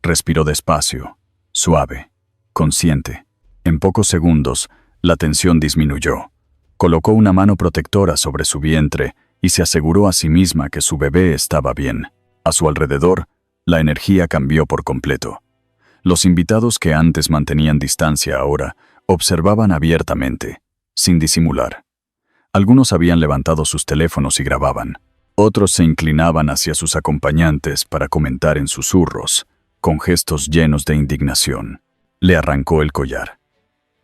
Respiró despacio, suave, consciente. En pocos segundos, la tensión disminuyó. Colocó una mano protectora sobre su vientre y se aseguró a sí misma que su bebé estaba bien. A su alrededor, la energía cambió por completo. Los invitados que antes mantenían distancia ahora observaban abiertamente, sin disimular. Algunos habían levantado sus teléfonos y grababan. Otros se inclinaban hacia sus acompañantes para comentar en susurros, con gestos llenos de indignación. Le arrancó el collar.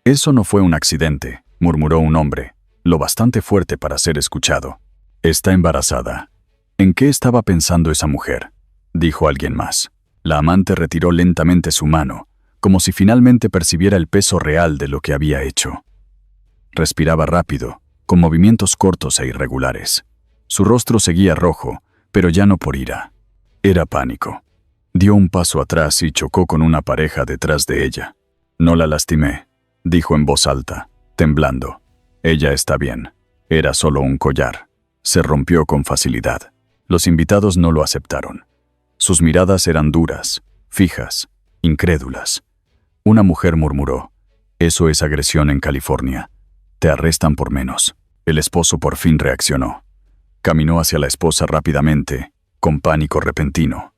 «Eso no fue un accidente», murmuró un hombre, lo bastante fuerte para ser escuchado. «Está embarazada». «¿En qué estaba pensando esa mujer?», dijo alguien más. La amante retiró lentamente su mano, como si finalmente percibiera el peso real de lo que había hecho. Respiraba rápido, con movimientos cortos e irregulares. Su rostro seguía rojo, pero ya no por ira. Era pánico. Dio un paso atrás y chocó con una pareja detrás de ella. «No la lastimé», dijo en voz alta, temblando. «Ella está bien. Era solo un collar». Se rompió con facilidad. Los invitados no lo aceptaron. Sus miradas eran duras, fijas. incrédulas. Una mujer murmuró: «Eso es agresión en California. Te arrestan por menos». El esposo por fin reaccionó. Caminó hacia la esposa rápidamente, con pánico repentino.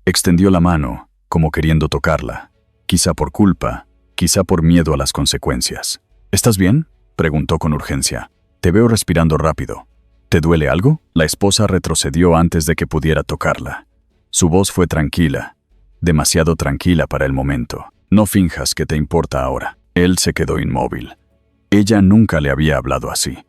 Extendió la mano, como queriendo tocarla, quizá por culpa, quizá por miedo a las consecuencias. «¿Estás bien?», preguntó con urgencia. «Te veo respirando rápido. ¿Te duele algo?». La esposa retrocedió antes de que pudiera tocarla. Su voz fue tranquila, demasiado tranquila para el momento. «No finjas que te importa ahora». Él se quedó inmóvil. Ella nunca le había hablado así.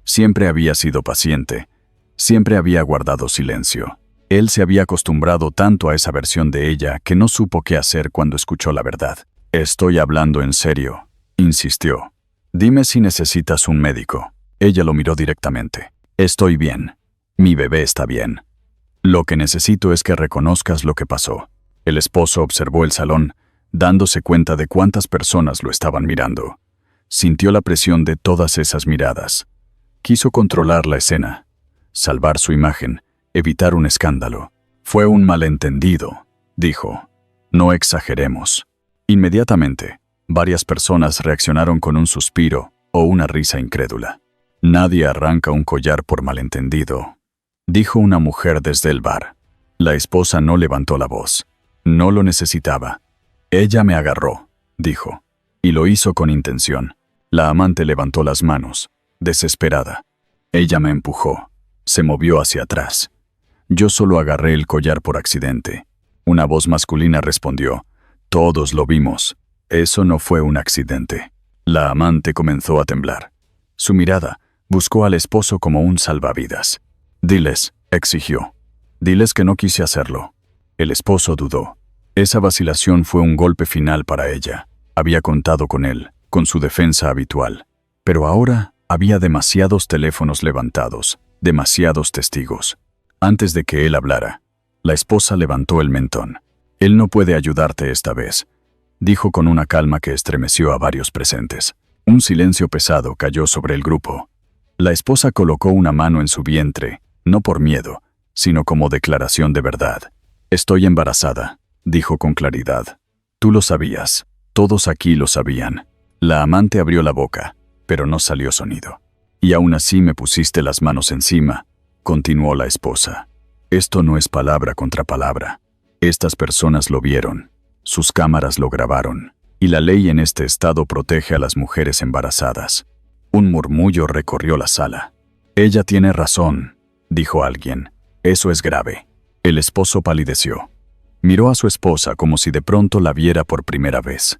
Siempre había sido paciente, siempre había guardado silencio. Él se había acostumbrado tanto a esa versión de ella que no supo qué hacer cuando escuchó la verdad. «Estoy hablando en serio», insistió. «Dime si necesitas un médico». Ella lo miró directamente. «Estoy bien. Mi bebé está bien. Lo que necesito es que reconozcas lo que pasó». El esposo observó el salón, dándose cuenta de cuántas personas lo estaban mirando. Sintió la presión de todas esas miradas. Quiso controlar la escena, salvar su imagen, evitar un escándalo. «Fue un malentendido», dijo. «No exageremos». Inmediatamente, varias personas reaccionaron con un suspiro o una risa incrédula. «Nadie arranca un collar por malentendido», dijo una mujer desde el bar. La esposa no levantó la voz. No lo necesitaba. «Ella me agarró», dijo, y lo hizo con intención. La amante levantó las manos, desesperada. «Ella me empujó. Se movió hacia atrás. Yo solo agarré el collar por accidente». Una voz masculina respondió: «Todos lo vimos. Eso no fue un accidente». La amante comenzó a temblar. Su mirada buscó al esposo como un salvavidas. «Diles», exigió. «Diles que no quise hacerlo». El esposo dudó. Esa vacilación fue un golpe final para ella. Había contado con él, con su defensa habitual. Pero ahora había demasiados teléfonos levantados, demasiados testigos. Antes de que él hablara, la esposa levantó el mentón. «Él no puede ayudarte esta vez», dijo con una calma que estremeció a varios presentes. Un silencio pesado cayó sobre el grupo. La esposa colocó una mano en su vientre, no por miedo, sino como declaración de verdad. «Estoy embarazada», dijo con claridad. «Tú lo sabías. Todos aquí lo sabían». La amante abrió la boca, pero no salió sonido. «Y aún así me pusiste las manos encima», continuó la esposa. «Esto no es palabra contra palabra. Estas personas lo vieron. Sus cámaras lo grabaron. Y la ley en este estado protege a las mujeres embarazadas». Un murmullo recorrió la sala. «Ella tiene razón», dijo alguien. «Eso es grave». El esposo palideció. Miró a su esposa como si de pronto la viera por primera vez.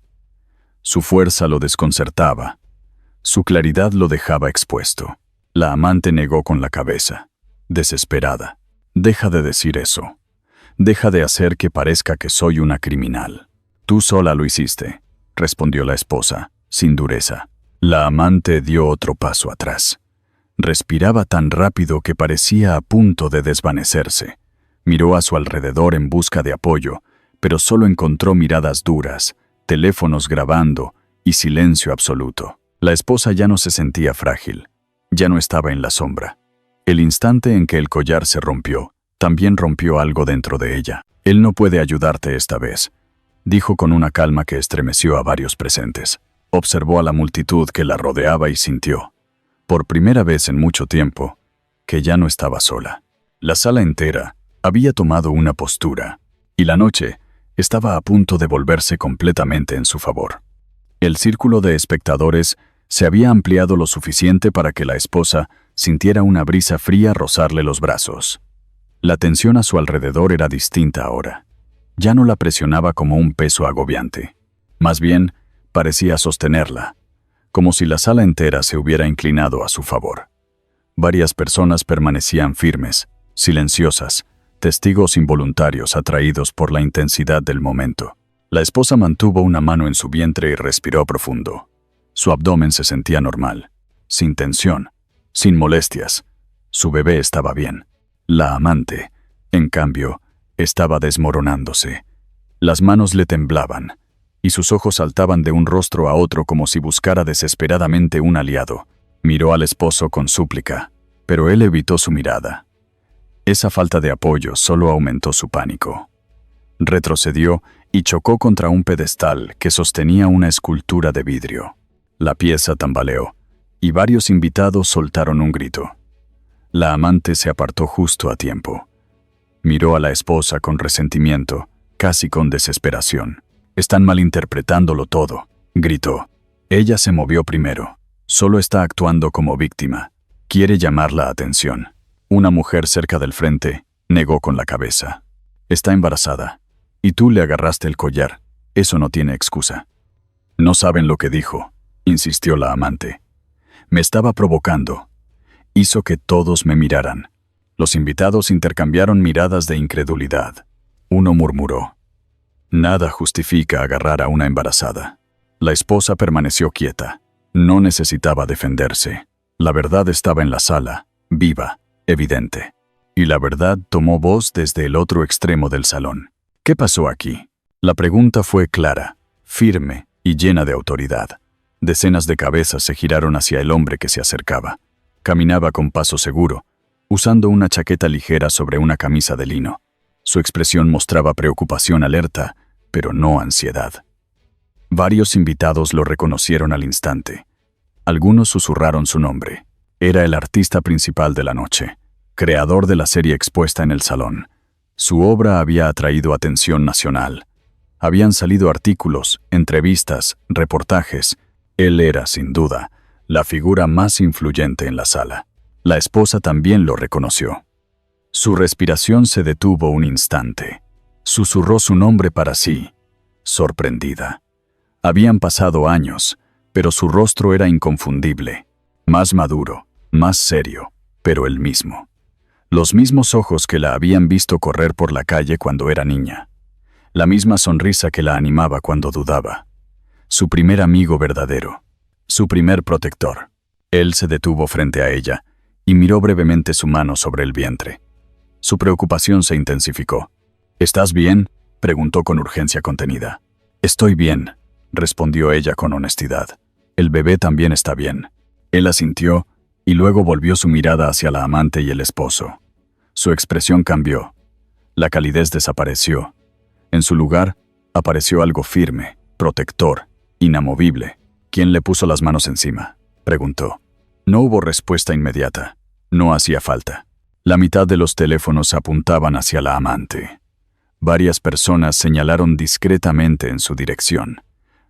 Su fuerza lo desconcertaba. Su claridad lo dejaba expuesto. La amante negó con la cabeza, desesperada. «Deja de decir eso. Deja de hacer que parezca que soy una criminal». «Tú sola lo hiciste», respondió la esposa, sin dureza. La amante dio otro paso atrás. Respiraba tan rápido que parecía a punto de desvanecerse. Miró a su alrededor en busca de apoyo, pero solo encontró miradas duras, teléfonos grabando y silencio absoluto. La esposa ya no se sentía frágil, ya no estaba en la sombra. El instante en que el collar se rompió, también rompió algo dentro de ella. «Él no puede ayudarte esta vez», dijo con una calma que estremeció a varios presentes. Observó a la multitud que la rodeaba y sintió, por primera vez en mucho tiempo, que ya no estaba sola. La sala entera había tomado una postura, y la noche estaba a punto de volverse completamente en su favor. El círculo de espectadores se había ampliado lo suficiente para que la esposa sintiera una brisa fría rozarle los brazos. La tensión a su alrededor era distinta ahora. Ya no la presionaba como un peso agobiante. Más bien, parecía sostenerla, como si la sala entera se hubiera inclinado a su favor. Varias personas permanecían firmes, silenciosas, testigos involuntarios atraídos por la intensidad del momento. La esposa mantuvo una mano en su vientre y respiró profundo. Su abdomen se sentía normal, sin tensión, sin molestias. Su bebé estaba bien. La amante, en cambio, estaba desmoronándose. Las manos le temblaban, y sus ojos saltaban de un rostro a otro como si buscara desesperadamente un aliado. Miró al esposo con súplica, pero él evitó su mirada. Esa falta de apoyo solo aumentó su pánico. Retrocedió y chocó contra un pedestal que sostenía una escultura de vidrio. La pieza tambaleó, y varios invitados soltaron un grito. La amante se apartó justo a tiempo. Miró a la esposa con resentimiento, casi con desesperación. «Están malinterpretándolo todo», gritó. Ella se movió primero. Solo está actuando como víctima. Quiere llamar la atención. Una mujer cerca del frente negó con la cabeza. «Está embarazada. Y tú le agarraste el collar. Eso no tiene excusa». «No saben lo que dijo», insistió la amante. «Me estaba provocando. Hizo que todos me miraran». Los invitados intercambiaron miradas de incredulidad. Uno murmuró: «Nada justifica agarrar a una embarazada». La esposa permaneció quieta. No necesitaba defenderse. La verdad estaba en la sala, viva, evidente. Y la verdad tomó voz desde el otro extremo del salón. «¿Qué pasó aquí?». La pregunta fue clara, firme y llena de autoridad. Decenas de cabezas se giraron hacia el hombre que se acercaba. Caminaba con paso seguro, usando una chaqueta ligera sobre una camisa de lino. Su expresión mostraba preocupación alerta, pero no ansiedad. Varios invitados lo reconocieron al instante. Algunos susurraron su nombre. Era el artista principal de la noche, creador de la serie expuesta en el salón. Su obra había atraído atención nacional. Habían salido artículos, entrevistas, reportajes. Él era, sin duda, la figura más influyente en la sala. La esposa también lo reconoció. Su respiración se detuvo un instante. Susurró su nombre para sí, sorprendida. Habían pasado años, pero su rostro era inconfundible. Más maduro, más serio, pero el mismo. Los mismos ojos que la habían visto correr por la calle cuando era niña. La misma sonrisa que la animaba cuando dudaba. Su primer amigo verdadero. Su primer protector. Él se detuvo frente a ella y miró brevemente su mano sobre el vientre. Su preocupación se intensificó. «¿Estás bien?», preguntó con urgencia contenida. «Estoy bien», respondió ella con honestidad. «El bebé también está bien». Él asintió y luego volvió su mirada hacia la amante y el esposo. Su expresión cambió. La calidez desapareció. En su lugar, apareció algo firme, protector, inamovible. «¿Quién le puso las manos encima?», preguntó. No hubo respuesta inmediata. No hacía falta. La mitad de los teléfonos apuntaban hacia la amante. Varias personas señalaron discretamente en su dirección.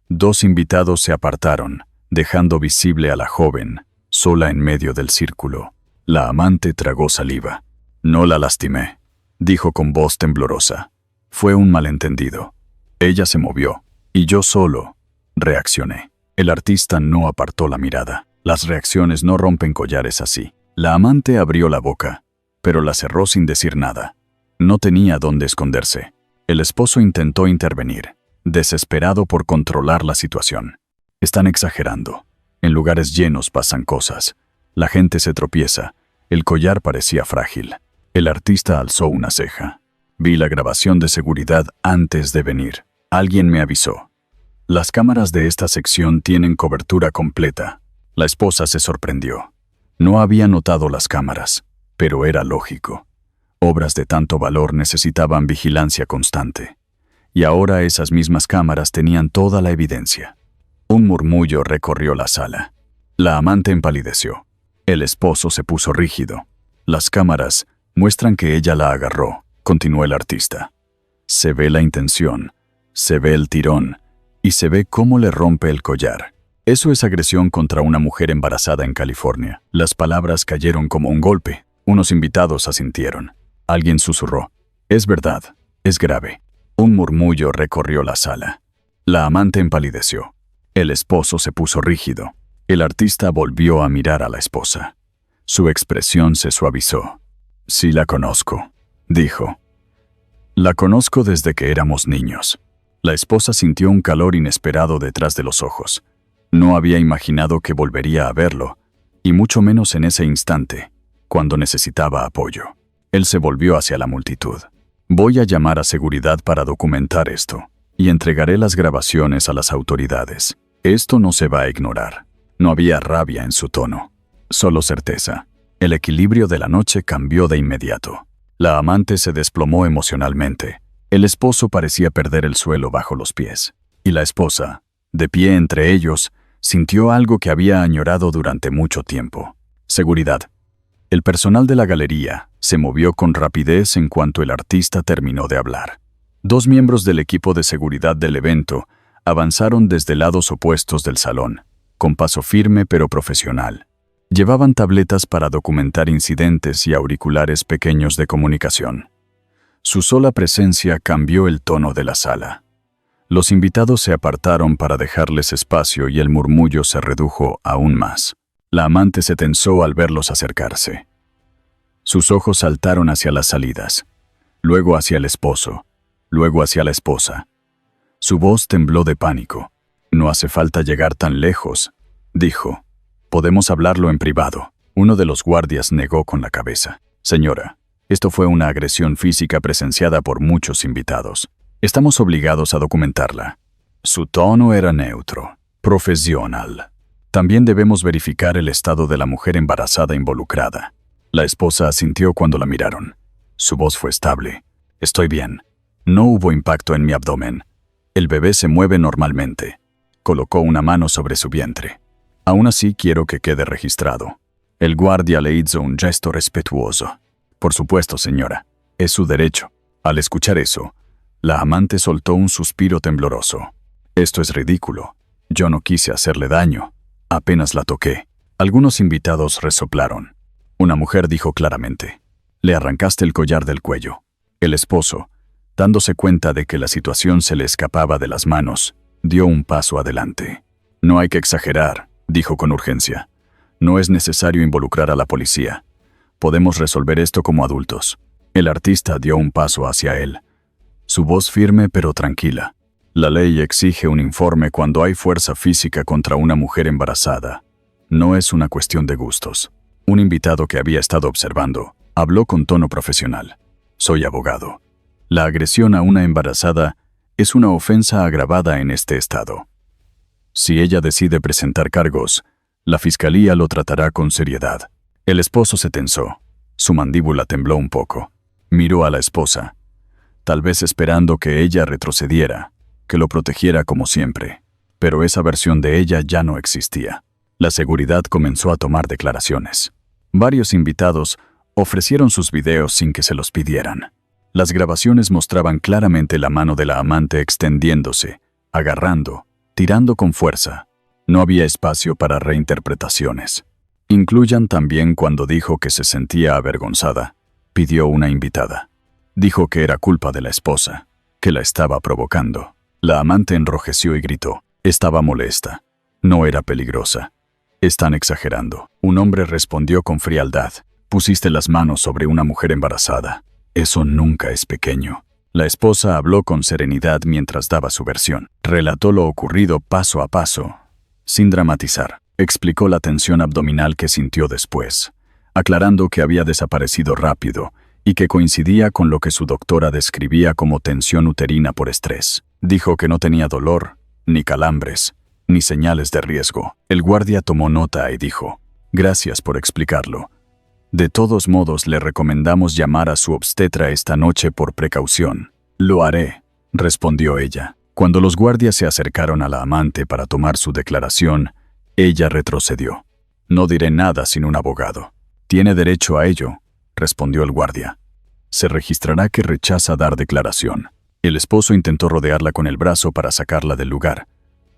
2 invitados se apartaron, dejando visible a la joven, sola en medio del círculo. La amante tragó saliva. «No la lastimé», dijo con voz temblorosa. «Fue un malentendido». Ella se movió, y yo solo reaccioné. El artista no apartó la mirada. Las reacciones no rompen collares así. La amante abrió la boca, pero la cerró sin decir nada. No tenía dónde esconderse. El esposo intentó intervenir, desesperado por controlar la situación. «Están exagerando. En lugares llenos pasan cosas. La gente se tropieza. El collar parecía frágil». El artista alzó una ceja. «Vi la grabación de seguridad antes de venir. Alguien me avisó. Las cámaras de esta sección tienen cobertura completa». La esposa se sorprendió. No había notado las cámaras, pero era lógico. Obras de tanto valor necesitaban vigilancia constante. Y ahora esas mismas cámaras tenían toda la evidencia. Un murmullo recorrió la sala. La amante empalideció. El esposo se puso rígido. «Las cámaras muestran que ella la agarró», continuó el artista. «Se ve la intención, se ve el tirón, y se ve cómo le rompe el collar. Eso es agresión contra una mujer embarazada en California». Las palabras cayeron como un golpe. Unos invitados asintieron. Alguien susurró: «Es verdad, es grave». Un murmullo recorrió la sala. La amante empalideció. El esposo se puso rígido. El artista volvió a mirar a la esposa. Su expresión se suavizó. «Sí la conozco», dijo. «La conozco desde que éramos niños». La esposa sintió un calor inesperado detrás de los ojos. No había imaginado que volvería a verlo, y mucho menos en ese instante, cuando necesitaba apoyo. Él se volvió hacia la multitud. «Voy a llamar a seguridad para documentar esto, y entregaré las grabaciones a las autoridades. Esto no se va a ignorar». No había rabia en su tono, solo certeza. El equilibrio de la noche cambió de inmediato. La amante se desplomó emocionalmente. El esposo parecía perder el suelo bajo los pies, y la esposa, de pie entre ellos, sintió algo que había añorado durante mucho tiempo: seguridad. El personal de la galería se movió con rapidez en cuanto el artista terminó de hablar. 2 miembros del equipo de seguridad del evento avanzaron desde lados opuestos del salón, con paso firme pero profesional. Llevaban tabletas para documentar incidentes y auriculares pequeños de comunicación. Su sola presencia cambió el tono de la sala. Los invitados se apartaron para dejarles espacio y el murmullo se redujo aún más. La amante se tensó al verlos acercarse. Sus ojos saltaron hacia las salidas, luego hacia el esposo, luego hacia la esposa. Su voz tembló de pánico. «No hace falta llegar tan lejos», dijo. «Podemos hablarlo en privado». Uno de los guardias negó con la cabeza. «Señora, esto fue una agresión física presenciada por muchos invitados. Estamos obligados a documentarla». Su tono era neutro, profesional. «También debemos verificar el estado de la mujer embarazada involucrada». La esposa asintió cuando la miraron. Su voz fue estable. «Estoy bien. No hubo impacto en mi abdomen. El bebé se mueve normalmente». Colocó una mano sobre su vientre. «Aún así quiero que quede registrado». El guardia le hizo un gesto respetuoso. «Por supuesto, señora. Es su derecho». Al escuchar eso, la amante soltó un suspiro tembloroso. «Esto es ridículo. Yo no quise hacerle daño. Apenas la toqué». Algunos invitados resoplaron. Una mujer dijo claramente: «Le arrancaste el collar del cuello». El esposo, dándose cuenta de que la situación se le escapaba de las manos, dio un paso adelante. «No hay que exagerar», dijo con urgencia. «No es necesario involucrar a la policía. Podemos resolver esto como adultos». El artista dio un paso hacia él. Su voz firme pero tranquila. «La ley exige un informe cuando hay fuerza física contra una mujer embarazada. No es una cuestión de gustos». Un invitado que había estado observando habló con tono profesional. «Soy abogado. La agresión a una embarazada es una ofensa agravada en este estado. Si ella decide presentar cargos, la fiscalía lo tratará con seriedad». El esposo se tensó. Su mandíbula tembló un poco. Miró a la esposa, tal vez esperando que ella retrocediera, que lo protegiera como siempre. Pero esa versión de ella ya no existía. La seguridad comenzó a tomar declaraciones. Varios invitados ofrecieron sus videos sin que se los pidieran. Las grabaciones mostraban claramente la mano de la amante extendiéndose, agarrando, tirando con fuerza. No había espacio para reinterpretaciones. «Incluyan también cuando dijo que se sentía avergonzada», pidió una invitada. Dijo que era culpa de la esposa, que la estaba provocando. La amante enrojeció y gritó. Estaba molesta. No era peligrosa. «Están exagerando». Un hombre respondió con frialdad. «Pusiste las manos sobre una mujer embarazada. Eso nunca es pequeño». La esposa habló con serenidad mientras daba su versión. Relató lo ocurrido paso a paso, sin dramatizar. Explicó la tensión abdominal que sintió después, aclarando que había desaparecido rápido y que coincidía con lo que su doctora describía como tensión uterina por estrés. Dijo que no tenía dolor, ni calambres, ni señales de riesgo. El guardia tomó nota y dijo: «Gracias por explicarlo. De todos modos, le recomendamos llamar a su obstetra esta noche por precaución». «Lo haré», respondió ella. Cuando los guardias se acercaron a la amante para tomar su declaración, ella retrocedió. «No diré nada sin un abogado». «Tiene derecho a ello», respondió el guardia. «Se registrará que rechaza dar declaración». El esposo intentó rodearla con el brazo para sacarla del lugar,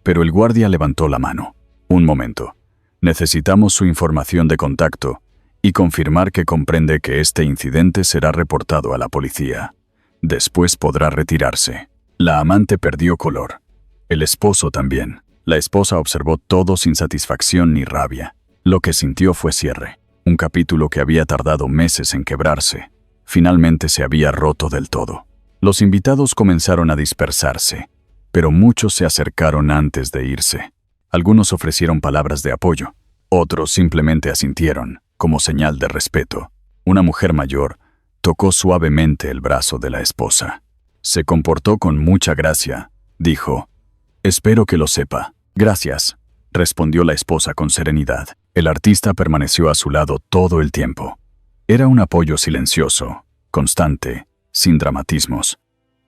pero el guardia levantó la mano. «Un momento. Necesitamos su información de contacto y confirmar que comprende que este incidente será reportado a la policía. Después podrá retirarse». La amante perdió color. El esposo también. La esposa observó todo sin satisfacción ni rabia. Lo que sintió fue cierre. Un capítulo que había tardado meses en quebrarse. Finalmente se había roto del todo. Los invitados comenzaron a dispersarse, pero muchos se acercaron antes de irse. Algunos ofrecieron palabras de apoyo. Otros simplemente asintieron, como señal de respeto. Una mujer mayor tocó suavemente el brazo de la esposa. «Se comportó con mucha gracia», dijo. «Espero que lo sepa». «Gracias», respondió la esposa con serenidad. El artista permaneció a su lado todo el tiempo. Era un apoyo silencioso, constante, sin dramatismos.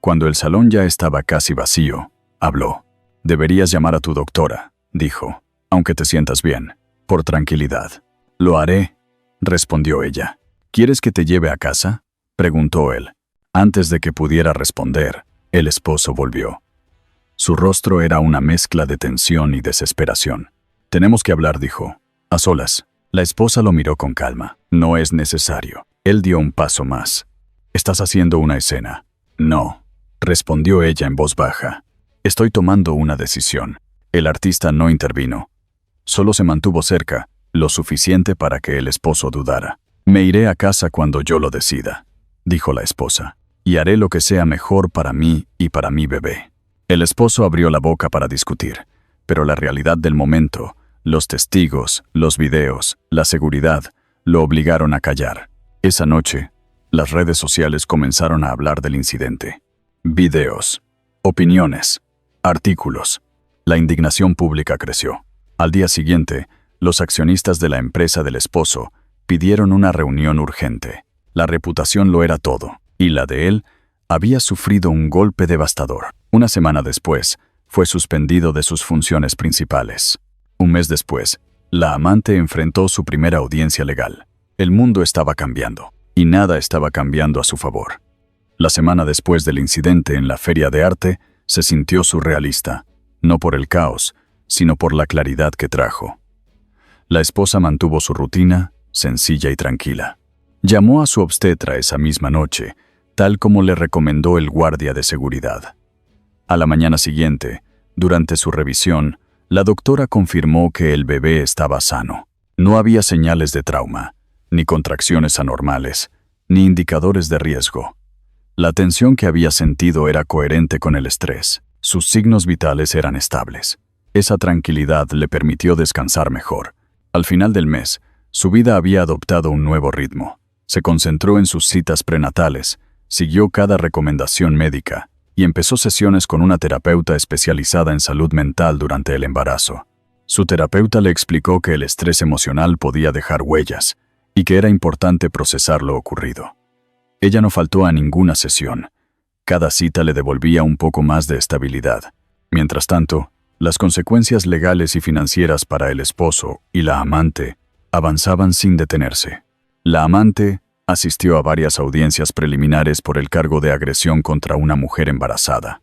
Cuando el salón ya estaba casi vacío, habló. «Deberías llamar a tu doctora», dijo, «aunque te sientas bien, por tranquilidad». «Lo haré», respondió ella. «¿Quieres que te lleve a casa?», preguntó él. Antes de que pudiera responder, el esposo volvió. Su rostro era una mezcla de tensión y desesperación. «Tenemos que hablar», dijo, «a solas». La esposa lo miró con calma. «No es necesario». Él dio un paso más. «Estás haciendo una escena». «No», respondió ella en voz baja. «Estoy tomando una decisión». El artista no intervino. Solo se mantuvo cerca, lo suficiente para que el esposo dudara. «Me iré a casa cuando yo lo decida», dijo la esposa, «y haré lo que sea mejor para mí y para mi bebé». El esposo abrió la boca para discutir, pero la realidad del momento, los testigos, los videos, la seguridad, lo obligaron a callar. Esa noche, las redes sociales comenzaron a hablar del incidente. Videos, opiniones, artículos. La indignación pública creció. Al día siguiente, los accionistas de la empresa del esposo pidieron una reunión urgente. La reputación lo era todo, y la de él había sufrido un golpe devastador. Una semana después, fue suspendido de sus funciones principales. Un mes después, la amante enfrentó su primera audiencia legal. El mundo estaba cambiando, y nada estaba cambiando a su favor. La semana después del incidente en la feria de arte, se sintió surrealista, no por el caos, sino por la claridad que trajo. La esposa mantuvo su rutina, sencilla y tranquila. Llamó a su obstetra esa misma noche, tal como le recomendó el guardia de seguridad. A la mañana siguiente, durante su revisión, la doctora confirmó que el bebé estaba sano. No había señales de trauma, ni contracciones anormales, ni indicadores de riesgo. La tensión que había sentido era coherente con el estrés. Sus signos vitales eran estables. Esa tranquilidad le permitió descansar mejor. Al final del mes, su vida había adoptado un nuevo ritmo. Se concentró en sus citas prenatales, siguió cada recomendación médica y empezó sesiones con una terapeuta especializada en salud mental durante el embarazo. Su terapeuta le explicó que el estrés emocional podía dejar huellas y que era importante procesar lo ocurrido. Ella no faltó a ninguna sesión. Cada cita le devolvía un poco más de estabilidad. Mientras tanto, las consecuencias legales y financieras para el esposo y la amante avanzaban sin detenerse. La amante asistió a varias audiencias preliminares por el cargo de agresión contra una mujer embarazada.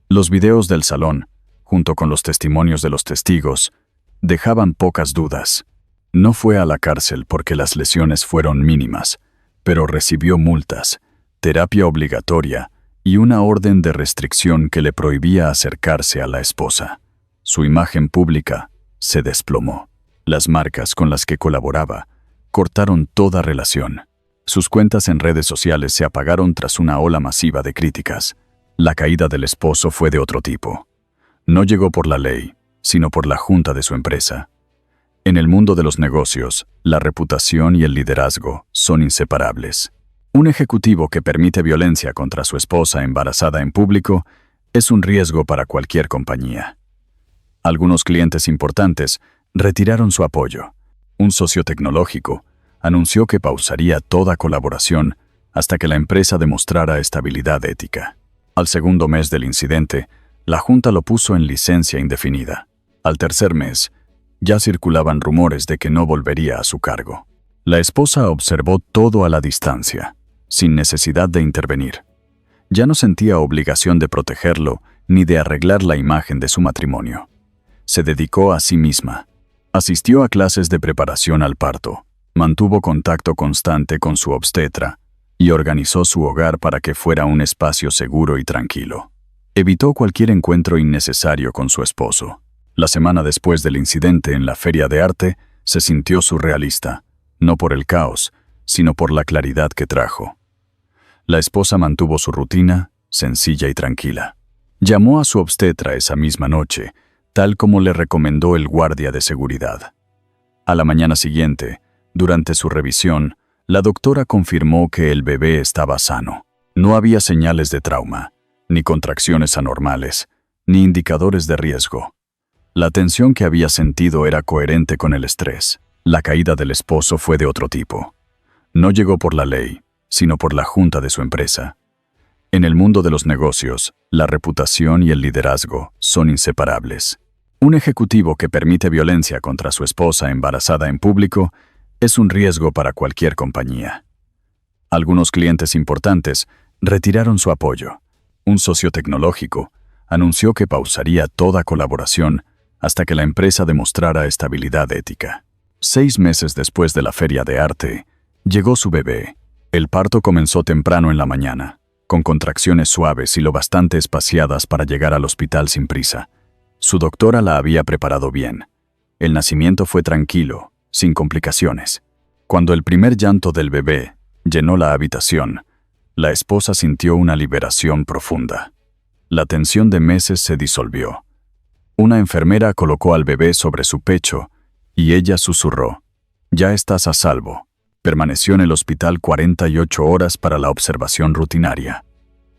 Los videos del salón, junto con los testimonios de los testigos, dejaban pocas dudas. No fue a la cárcel porque las lesiones fueron mínimas, pero recibió multas, terapia obligatoria y una orden de restricción que le prohibía acercarse a la esposa. Su imagen pública se desplomó. Las marcas con las que colaboraba cortaron toda relación. Sus cuentas en redes sociales se apagaron tras una ola masiva de críticas. La caída del esposo fue de otro tipo. No llegó por la ley, sino por la junta de su empresa. En el mundo de los negocios, la reputación y el liderazgo son inseparables. Un ejecutivo que permite violencia contra su esposa embarazada en público es un riesgo para cualquier compañía. Algunos clientes importantes retiraron su apoyo. Un socio tecnológico anunció que pausaría toda colaboración hasta que la empresa demostrara estabilidad ética. Al segundo mes del incidente, la junta lo puso en licencia indefinida. Al tercer mes, ya circulaban rumores de que no volvería a su cargo. La esposa observó todo a la distancia, sin necesidad de intervenir. Ya no sentía obligación de protegerlo ni de arreglar la imagen de su matrimonio. Se dedicó a sí misma. Asistió a clases de preparación al parto, mantuvo contacto constante con su obstetra y organizó su hogar para que fuera un espacio seguro y tranquilo. Evitó cualquier encuentro innecesario con su esposo. La semana después del incidente en la feria de arte, se sintió surrealista, no por el caos, sino por la claridad que trajo. La esposa mantuvo su rutina, sencilla y tranquila. Llamó a su obstetra esa misma noche, tal como le recomendó el guardia de seguridad. A la mañana siguiente, durante su revisión, la doctora confirmó que el bebé estaba sano. No había señales de trauma, ni contracciones anormales, ni indicadores de riesgo. La tensión que había sentido era coherente con el estrés. La caída del esposo fue de otro tipo. No llegó por la ley, sino por la junta de su empresa. En el mundo de los negocios, la reputación y el liderazgo son inseparables. Un ejecutivo que permite violencia contra su esposa embarazada en público es un riesgo para cualquier compañía. Algunos clientes importantes retiraron su apoyo. Un socio tecnológico anunció que pausaría toda colaboración hasta que la empresa demostrara estabilidad ética. 6 meses después de la feria de arte, llegó su bebé. El parto comenzó temprano en la mañana, con contracciones suaves y lo bastante espaciadas para llegar al hospital sin prisa. Su doctora la había preparado bien. El nacimiento fue tranquilo, sin complicaciones. Cuando el primer llanto del bebé llenó la habitación, la esposa sintió una liberación profunda. La tensión de meses se disolvió. Una enfermera colocó al bebé sobre su pecho y ella susurró: «Ya estás a salvo». Permaneció en el hospital 48 horas para la observación rutinaria.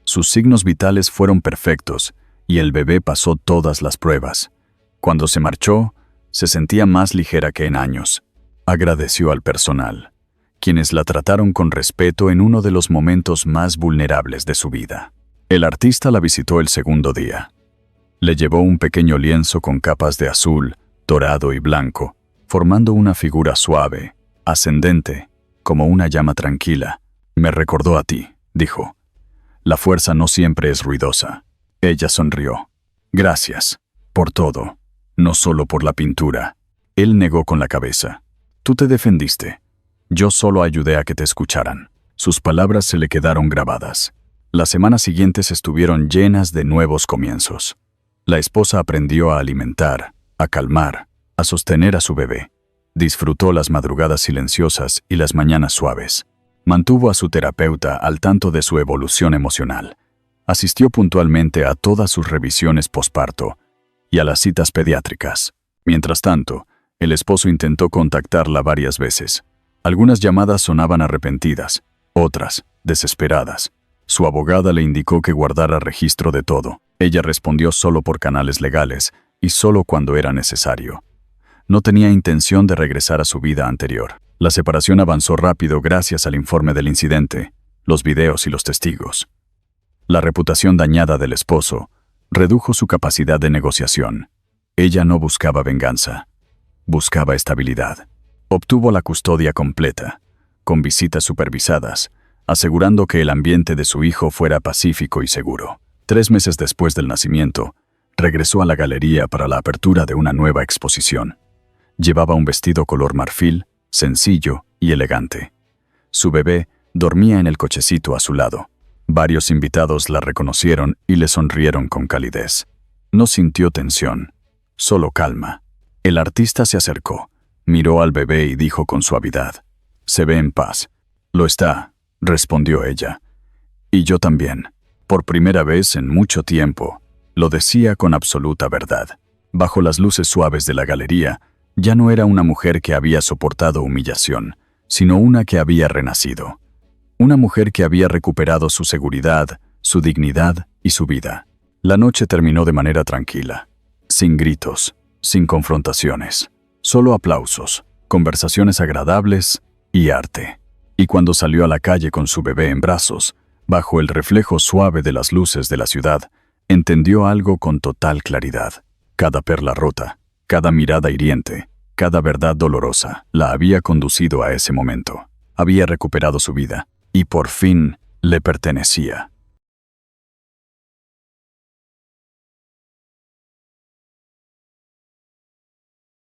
Sus signos vitales fueron perfectos y el bebé pasó todas las pruebas. Cuando se marchó, se sentía más ligera que en años. Agradeció al personal, quienes la trataron con respeto en uno de los momentos más vulnerables de su vida. El artista la visitó el segundo día. Le llevó un pequeño lienzo con capas de azul, dorado y blanco, formando una figura suave, ascendente, como una llama tranquila. «Me recordó a ti», dijo. «La fuerza no siempre es ruidosa». Ella sonrió. «Gracias, por todo, no solo por la pintura». Él negó con la cabeza. «Tú te defendiste. Yo solo ayudé a que te escucharan». Sus palabras se le quedaron grabadas. Las semanas siguientes estuvieron llenas de nuevos comienzos. La esposa aprendió a alimentar, a calmar, a sostener a su bebé. Disfrutó las madrugadas silenciosas y las mañanas suaves. Mantuvo a su terapeuta al tanto de su evolución emocional. Asistió puntualmente a todas sus revisiones posparto y a las citas pediátricas. Mientras tanto, el esposo intentó contactarla varias veces. Algunas llamadas sonaban arrepentidas, otras, desesperadas. Su abogada le indicó que guardara registro de todo. Ella respondió solo por canales legales y solo cuando era necesario. No tenía intención de regresar a su vida anterior. La separación avanzó rápido gracias al informe del incidente, los videos y los testigos. La reputación dañada del esposo redujo su capacidad de negociación. Ella no buscaba venganza, buscaba estabilidad. Obtuvo la custodia completa, con visitas supervisadas, asegurando que el ambiente de su hijo fuera pacífico y seguro. 3 meses después del nacimiento, regresó a la galería para la apertura de una nueva exposición. Llevaba un vestido color marfil, sencillo y elegante. Su bebé dormía en el cochecito a su lado. Varios invitados la reconocieron y le sonrieron con calidez. No sintió tensión, solo calma. El artista se acercó, miró al bebé y dijo con suavidad: «Se ve en paz». «Lo está», respondió ella. «Y yo también». Por primera vez en mucho tiempo, lo decía con absoluta verdad. Bajo las luces suaves de la galería, ya no era una mujer que había soportado humillación, sino una que había renacido. Una mujer que había recuperado su seguridad, su dignidad y su vida. La noche terminó de manera tranquila, sin gritos, sin confrontaciones, solo aplausos, conversaciones agradables y arte. Y cuando salió a la calle con su bebé en brazos, bajo el reflejo suave de las luces de la ciudad, entendió algo con total claridad. Cada perla rota, cada mirada hiriente, cada verdad dolorosa la había conducido a ese momento. Había recuperado su vida y por fin le pertenecía.